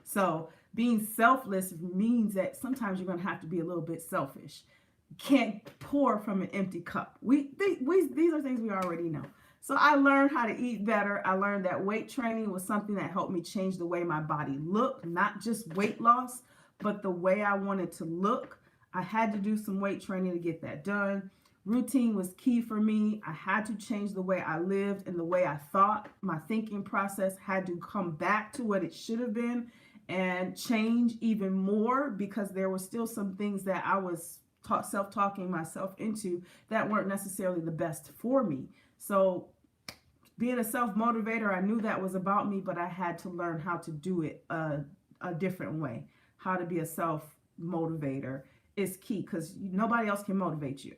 S1: So being selfless means that sometimes you're going to have to be a little bit selfish. You can't pour from an empty cup. These are things we already know. So I learned how to eat better. I learned that weight training was something that helped me change the way my body looked, not just weight loss, but the way I wanted to look. I had to do some weight training to get that done. Routine was key for me. I had to change the way I lived and the way I thought. My thinking process had to come back to what it should have been and change even more, because there were still some things that I was self-talking myself into that weren't necessarily the best for me. So being a self-motivator, I knew that was about me, but I had to learn how to do it a different way. How to be a self-motivator is key, because nobody else can motivate you.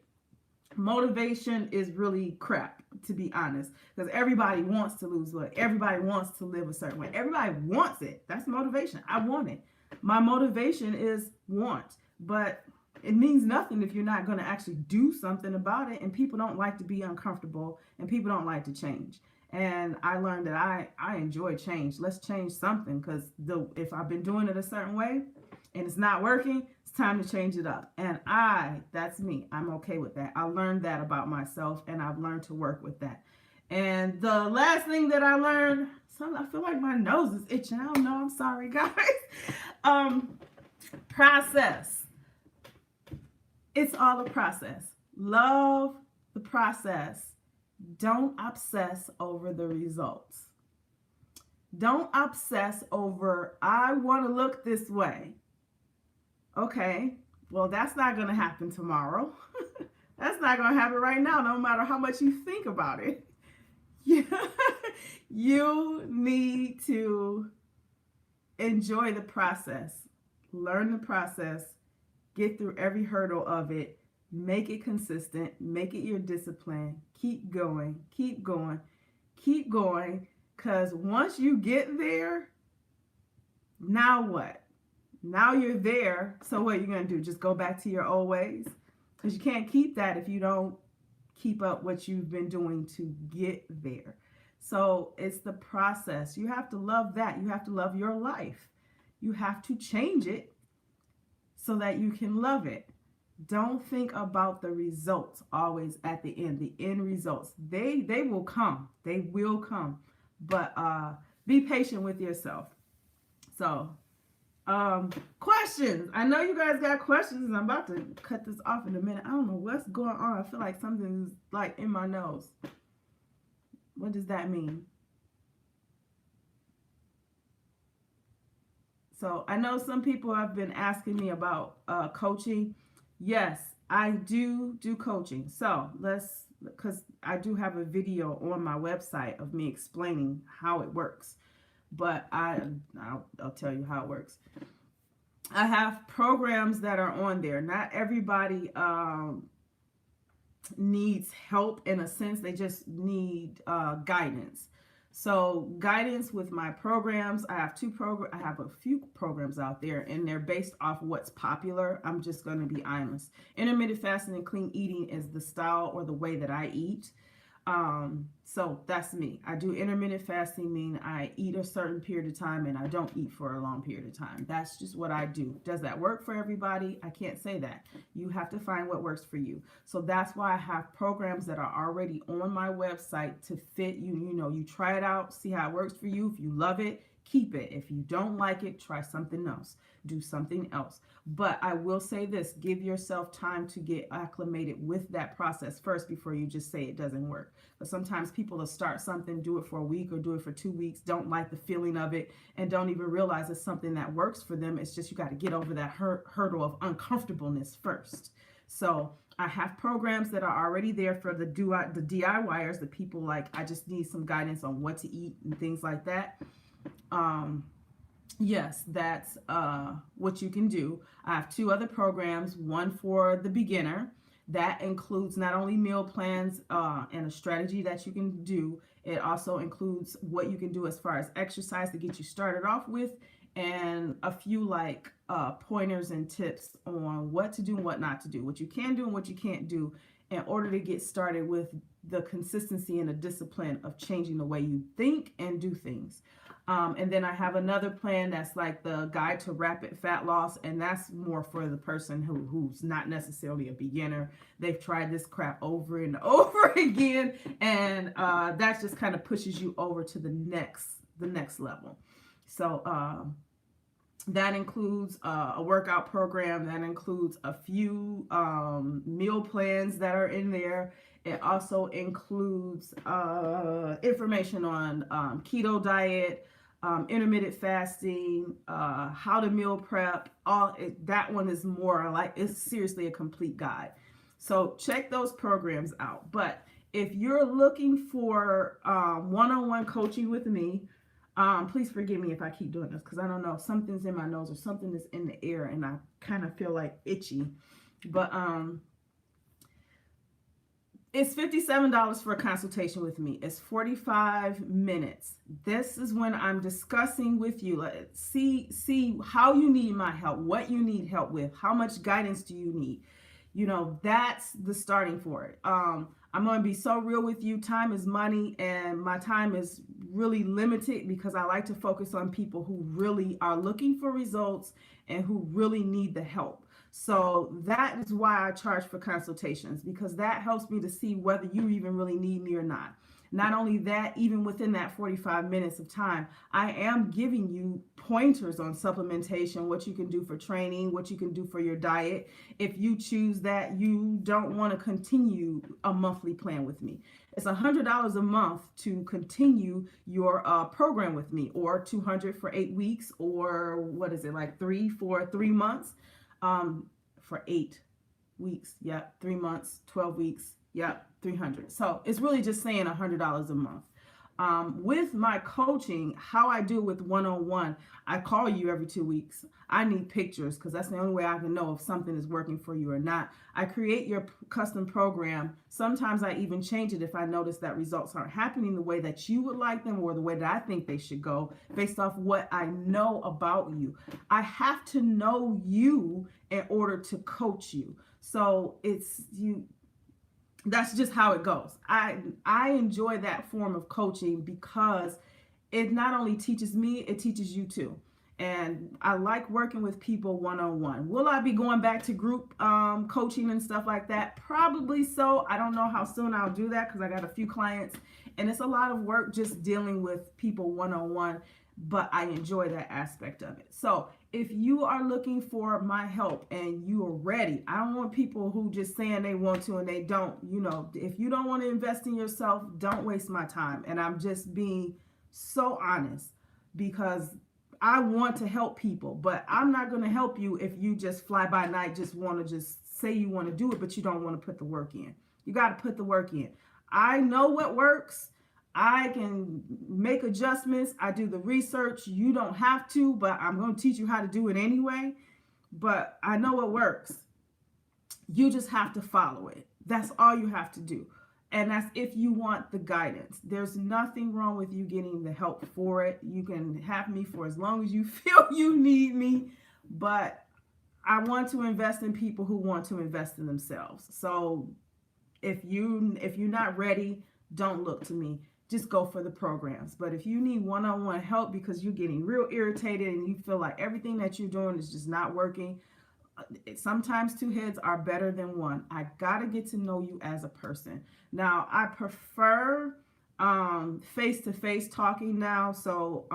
S1: Motivation is really crap, to be honest, because everybody wants to lose weight. Everybody wants to live a certain way. Everybody wants it. That's motivation. I want it. My motivation is want, but it means nothing if you're not going to actually do something about it. And people don't like to be uncomfortable, and people don't like to change. And I learned that I enjoy change. Let's change something, because if I've been doing it a certain way and it's not working, it's time to change it up. And that's me. I'm okay with that. I learned that about myself, and I've learned to work with that. And the last thing that I learned, I feel like my nose is itching. I don't know. I'm sorry, guys. Process. It's all a process. Love the process. Don't obsess over the results. Don't obsess over, I want to look this way. Okay, well, that's not going to happen tomorrow. That's not going to happen right now, no matter how much you think about it. You need to enjoy the process. Learn the process. Get through every hurdle of it. Make it consistent. Make it your discipline. Keep going. Keep going. Keep going. Because once you get there, now what? Now you're there. So what are you going to do? Just go back to your old ways? Because you can't keep that if you don't keep up what you've been doing to get there. So it's the process. You have to love that. You have to love your life. You have to change it so that you can love it. Don't think about the results always at the end. The end results, they will come. They will come. But be patient with yourself. So questions. I know you guys got questions. I'm about to cut this off in a minute. I don't know what's going on. I feel like something's like in my nose. What does that mean? So I know some people have been asking me about coaching. Yes, I do coaching. So because I do have a video on my website of me explaining how it works. But I'll tell you how it works. I have programs that are on there. Not everybody needs help in a sense. They just need guidance. So guidance with my programs. I have I have a few programs out there, and they're based off what's popular. I'm just going to be honest. Intermittent fasting and clean eating is the style or the way that I eat. So that's me. I do intermittent fasting, meaning I eat a certain period of time and I don't eat for a long period of time. That's just what I do. Does that work for everybody? I can't say that. You have to find what works for you. So that's why I have programs that are already on my website to fit you. You know, you try it out, see how it works for you. If you love it, keep it. If you don't like it, try something else. Do something else. But I will say this, give yourself time to get acclimated with that process first before you just say it doesn't work. But sometimes people will start something, do it for a week or do it for 2 weeks, don't like the feeling of it, and don't even realize it's something that works for them. It's just you got to get over that hurdle of uncomfortableness first. So I have programs that are already there for the DIYers, the people like, I just need some guidance on what to eat and things like that. Yes, that's what you can do. I have 2 other programs, one for the beginner. That includes not only meal plans and a strategy that you can do, it also includes what you can do as far as exercise to get you started off with, and a few like pointers and tips on what to do and what not to do, what you can do and what you can't do in order to get started with the consistency and the discipline of changing the way you think and do things. And then I have another plan that's like the guide to rapid fat loss, and that's more for the person who's not necessarily a beginner. They've tried this crap over and over again, and that just kind of pushes you over to the next level. So that includes a workout program, that includes a few meal plans that are in there. It also includes information on keto diet, intermittent fasting, how to meal prep. That one is more like, it's seriously a complete guide. So check those programs out. But if you're looking for one-on-one coaching with me, please forgive me if I keep doing this because I don't know, something's in my nose or something is in the air and I kind of feel like itchy. But it's $57 for a consultation with me. It's 45 minutes. This is when I'm discussing with you. See how you need my help, what you need help with, how much guidance do you need. You know, that's the starting for it. I'm going to be so real with you. Time is money, and my time is really limited because I like to focus on people who really are looking for results and who really need the help. So that is why I charge for consultations, because that helps me to see whether you even really need me or not. Not only that, even within that 45 minutes of time, I am giving you pointers on supplementation, what you can do for training, what you can do for your diet. If you choose that you don't want to continue a monthly plan with me, it's $100 a month to continue your program with me, or $200 for 8 weeks, or what is it, like $3 for 3 months, for 8 weeks. Yep, 3 months, 12 weeks. Yep, $300. So it's really just saying $100 a month. With my coaching, how I do it with one-on-one, I call you every 2 weeks. I need pictures because that's the only way I can know if something is working for you or not. I create your custom program. Sometimes I even change it if I notice that results aren't happening the way that you would like them or the way that I think they should go based off what I know about you. I have to know you in order to coach you. So that's just how it goes. I enjoy that form of coaching because it not only teaches me, it teaches you too. And I like working with people one-on-one. Will I be going back to group coaching and stuff like that? Probably so. I don't know how soon I'll do that because I got a few clients and it's a lot of work just dealing with people one-on-one, but I enjoy that aspect of it. So if you are looking for my help and you are ready, I don't want people who just saying they want to and they don't. You know, if you don't want to invest in yourself, don't waste my time. And I'm just being so honest because I want to help people, but I'm not going to help you if you just fly by night, just want to just say you want to do it, but you don't want to put the work in. You got to put the work in. I know what works. I can make adjustments. I do the research. You don't have to, but I'm going to teach you how to do it anyway. But I know it works. You just have to follow it. That's all you have to do. And that's if you want the guidance. There's nothing wrong with you getting the help for it. You can have me for as long as you feel you need me. But I want to invest in people who want to invest in themselves. So if you're not ready, don't look to me. Just go for the programs. But if you need one-on-one help because you're getting real irritated and you feel like everything that you're doing is just not working, sometimes two heads are better than one. I got to get to know you as a person. Now, I prefer face-to-face talking now. So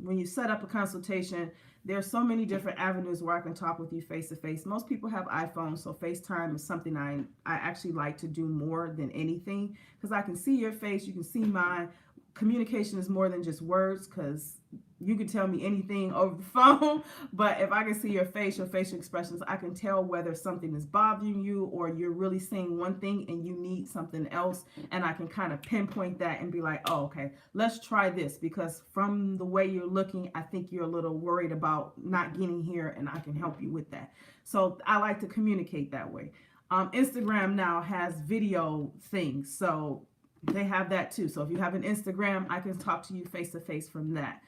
S1: when you set up a consultation, there's so many different avenues where I can talk with you face-to-face. Most people have iPhones, so FaceTime is something I actually like to do more than anything because I can see your face, you can see mine. Communication is more than just words because you can tell me anything over the phone, but if I can see your face, your facial expressions, I can tell whether something is bothering you or you're really saying one thing and you need something else, and I can kind of pinpoint that and be like, oh, okay, let's try this because from the way you're looking, I think you're a little worried about not getting here, and I can help you with that. So I like to communicate that way. Instagram now has video things, so they have that too. So if you have an Instagram, I can talk to you face-to-face from that.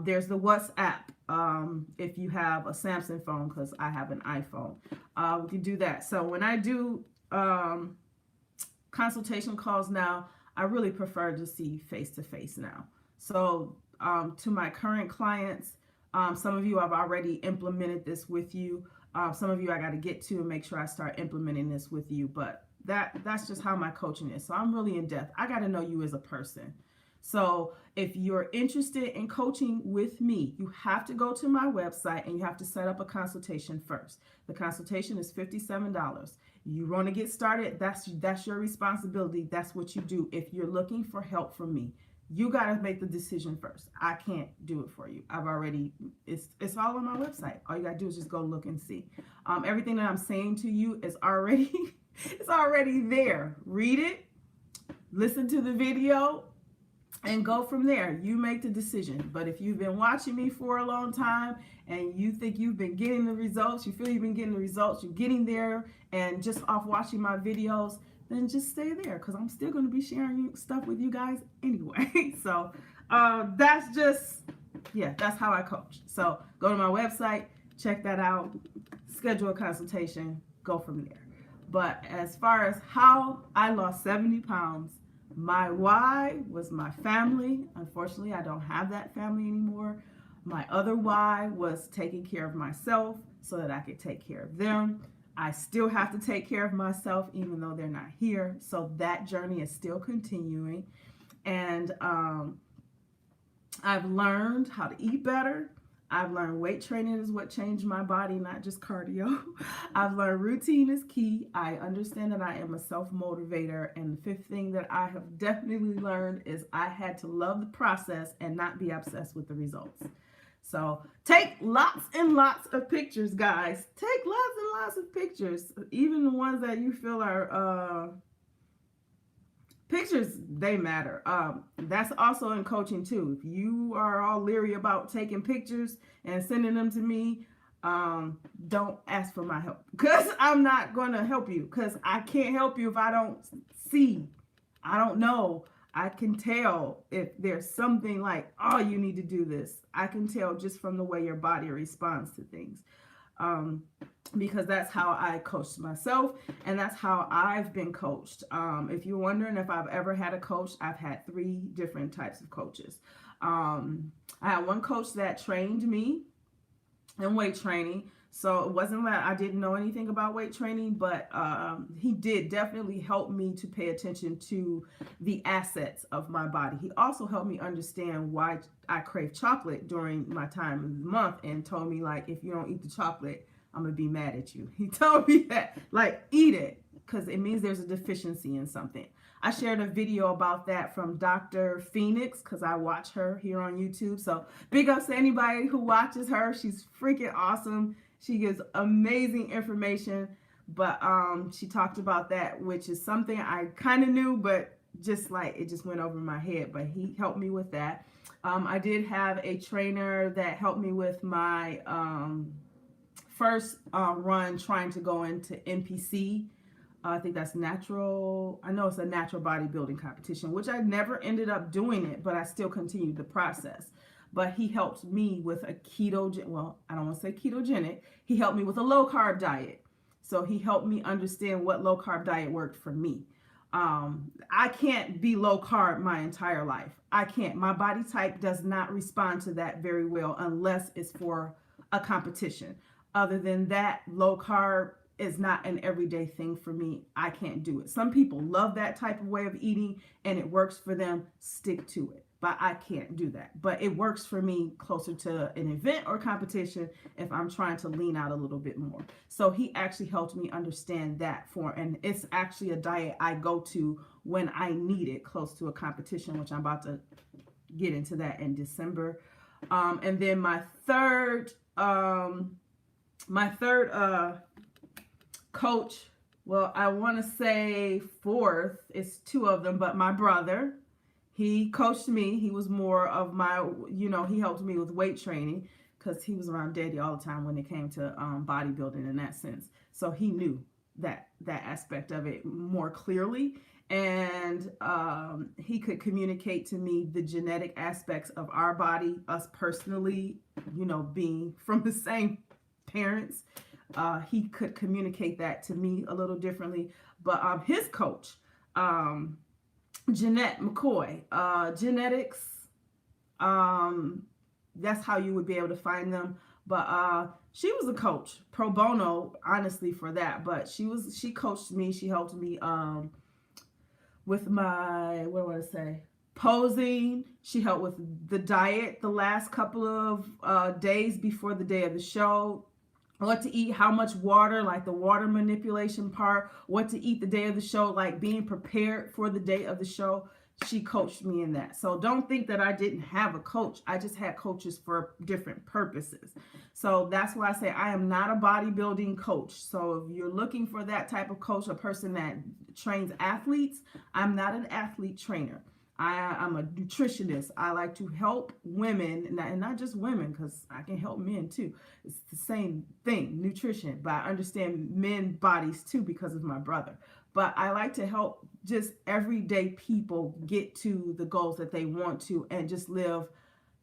S1: There's the WhatsApp if you have a Samsung phone, because I have an iPhone. We can do that. So when I do consultation calls now, I really prefer to see face-to-face now. So to my current clients, some of you I've already implemented this with you. Some of you I got to get to and make sure I start implementing this with you. But that's just how my coaching is. So I'm really in depth. I got to know you as a person. So if you're interested in coaching with me, you have to go to my website and you have to set up a consultation first. The consultation is $57. You want to get started, that's your responsibility. That's what you do. If you're looking for help from me, you got to make the decision first. I can't do it for you. It's all on my website. All you got to do is just go look and see. Everything that I'm saying to you is already, it's already there. Read it, listen to the video, and go from there. You make the decision. But if you've been watching me for a long time and you think you've been getting the results, you feel you've been getting the results, you're getting there, and just off watching my videos, then just stay there because I'm still going to be sharing stuff with you guys anyway. So that's just, yeah, that's how I coach. So go to my website, check that out, schedule a consultation, go from there. But as far as how I lost 70 pounds, my why was my family. Unfortunately, I don't have that family anymore. My other why was taking care of myself so that I could take care of them. I still have to take care of myself even though they're not here. So that journey is still continuing. And I've learned how to eat better. I've learned weight training is what changed my body, not just cardio. I've learned routine is key. I understand that I am a self motivator. And the fifth thing that I have definitely learned is I had to love the process and not be obsessed with the results. So take lots and lots of pictures, guys. Take lots and lots of pictures, even the ones that you feel are Pictures, they matter. That's also in coaching too. If you are all leery about taking pictures and sending them to me, don't ask for my help, because I'm not going to help you, because I can't help you if I don't see. I don't know. I can tell if there's something like, oh, you need to do this. I can tell just from the way your body responds to things. Because that's how I coached myself, and that's how I've been coached. If you're wondering if I've ever had a coach, I've had 3 different types of coaches. I had one coach that trained me in weight training. So it wasn't that I didn't know anything about weight training, but he did definitely help me to pay attention to the assets of my body. He also helped me understand why I crave chocolate during my time of the month, and told me, like, if you don't eat the chocolate, I'm going to be mad at you. He told me that, like, eat it, because it means there's a deficiency in something. I shared a video about that from Dr. Phoenix, because I watch her here on YouTube. So big ups to anybody who watches her. She's freaking awesome. She gives amazing information. But she talked about that, which is something I kind of knew, but just like it just went over my head. But he helped me with that. I did have a trainer that helped me with my first run trying to go into NPC. I think that's natural. I know it's a natural bodybuilding competition, which I never ended up doing it, but I still continued the process. But he helped me with a well, I don't want to say ketogenic. He helped me with a low carb diet. So he helped me understand what low carb diet worked for me. I can't be low carb my entire life. I can't. My body type does not respond to that very well unless it's for a competition. Other than that, low carb is not an everyday thing for me. I can't do it. Some people love that type of way of eating and it works for them. Stick to it. But I can't do that. But it works for me closer to an event or competition if I'm trying to lean out a little bit more. So he actually helped me understand that and it's actually a diet I go to when I need it close to a competition, which I'm about to get into that in December. And then my third coach, well, I want to say fourth, it's 2 of them, but my brother, he coached me. He was more of my, he helped me with weight training because he was around Daddy all the time when it came to bodybuilding in that sense. So he knew that aspect of it more clearly. And he could communicate to me the genetic aspects of our body, us personally, being from the same parents. He could communicate that to me a little differently. But his coach, Jeanette McCoy, genetics, that's how you would be able to find them. But she was a coach, pro bono, honestly, for that. But she coached me. She helped me with my, posing. She helped with the diet the last couple of days before the day of the show. What to eat, how much water, like the water manipulation part, what to eat the day of the show, like being prepared for the day of the show. She coached me in that. So don't think that I didn't have a coach. I just had coaches for different purposes. So that's why I say I am not a bodybuilding coach. So if you're looking for that type of coach, a person that trains athletes, I'm not an athlete trainer. I'm a nutritionist. I like to help women, and not just women, because I can help men too. It's the same thing, nutrition, but I understand men bodies too because of my brother. But I like to help just everyday people get to the goals that they want to and just live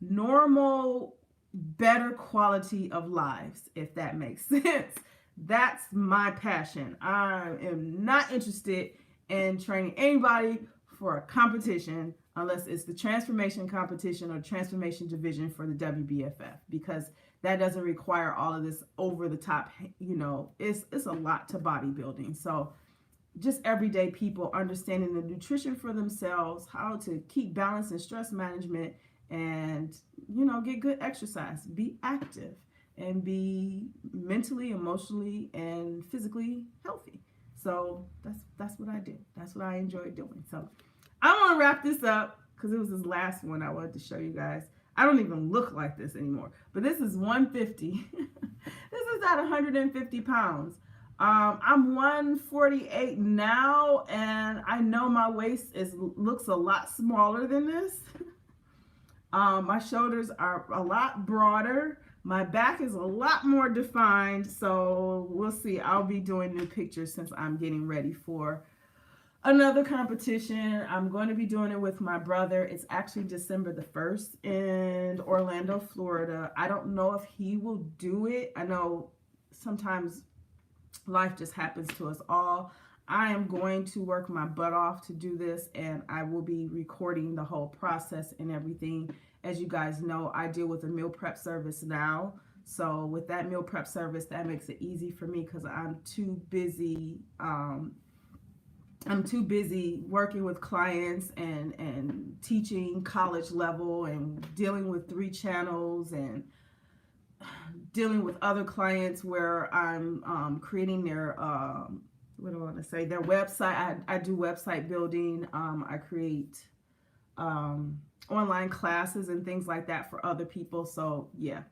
S1: normal, better quality of lives, if that makes sense. That's my passion. I am not interested in training anybody for a competition unless it's the transformation competition or transformation division for the WBFF, because that doesn't require all of this over the top, it's a lot to bodybuilding. So just everyday people understanding the nutrition for themselves, how to keep balance and stress management, and get good exercise, be active, and be mentally, emotionally, and physically healthy. So that's what I do. That's what I enjoy doing. So I want to wrap this up because it was this last one I wanted to show you guys. I don't even look like this anymore, but this is 150. This is at 150 pounds. I'm 148 now, and I know my waist looks a lot smaller than this. My shoulders are a lot broader. My back is a lot more defined, so we'll see. I'll be doing new pictures since I'm getting ready for another competition. I'm going to be doing it with my brother. It's actually December the 1st in Orlando, Florida. I don't know if he will do it. I know sometimes life just happens to us all. I am going to work my butt off to do this, and I will be recording the whole process and everything. As you guys know, I deal with a meal prep service now. So with that meal prep service, that makes it easy for me because I'm too busy. I'm too busy working with clients and teaching college level and dealing with 3 channels and dealing with other clients where I'm creating their what do I want to say, their website. I do website building. I create online classes and things like that for other people. So yeah,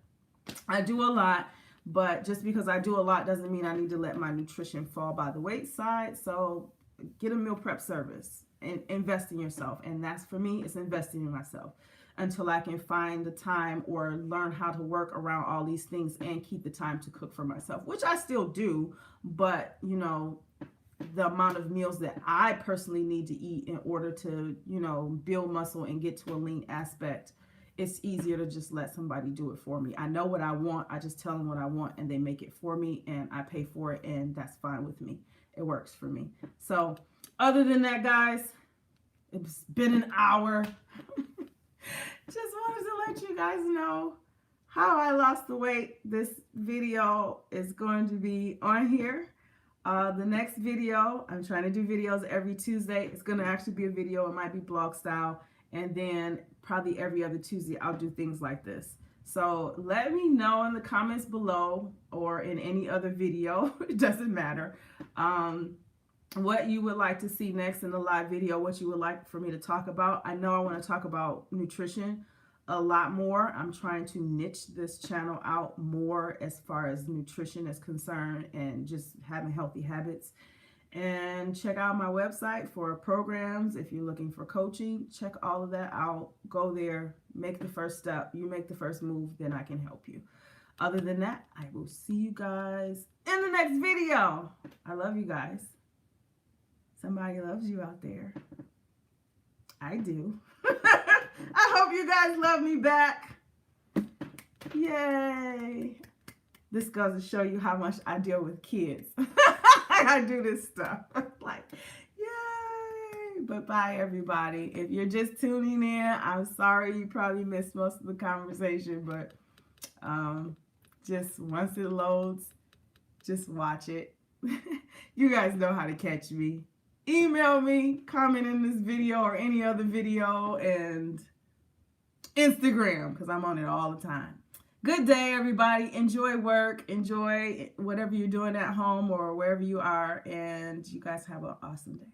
S1: I do a lot, but just because I do a lot doesn't mean I need to let my nutrition fall by the wayside. So get a meal prep service and invest in yourself. And that's, for me, it's investing in myself until I can find the time or learn how to work around all these things and keep the time to cook for myself, which I still do. But, you know, the amount of meals that I personally need to eat in order to, you know, build muscle and get to a lean aspect, it's easier to just let somebody do it for me. I know what I want. I just tell them what I want and they make it for me and I pay for it, and that's fine with me. It works for me. So other than that, guys, it's been an hour. Just wanted to let you guys know how I lost the weight. This video is going to be on here. The next video, I'm trying to do videos every Tuesday. It's going to actually be a video. It might be blog style. And then probably every other Tuesday, I'll do things like this. So let me know in the comments below or in any other video, it doesn't matter, what you would like to see next in the live video, what you would like for me to talk about. I know I want to talk about nutrition a lot more. I'm trying to niche this channel out more as far as nutrition is concerned and just having healthy habits. And check out my website for programs. If you're looking for coaching, check all of that out. Go there, make the first step. You make the first move, then I can help you. Other than that, I will see you guys in the next video. I love you guys. Somebody loves you out there. I do. I hope you guys love me back. Yay. This goes to show you how much I deal with kids. I do this stuff. Like, yay. But bye, everybody. If you're just tuning in, I'm sorry you probably missed most of the conversation, but just once it loads, just watch it. You guys know how to catch me. Email me, comment in this video or any other video, and Instagram, because I'm on it all the time. Good day, everybody. Enjoy work. Enjoy whatever you're doing at home or wherever you are. And you guys have an awesome day.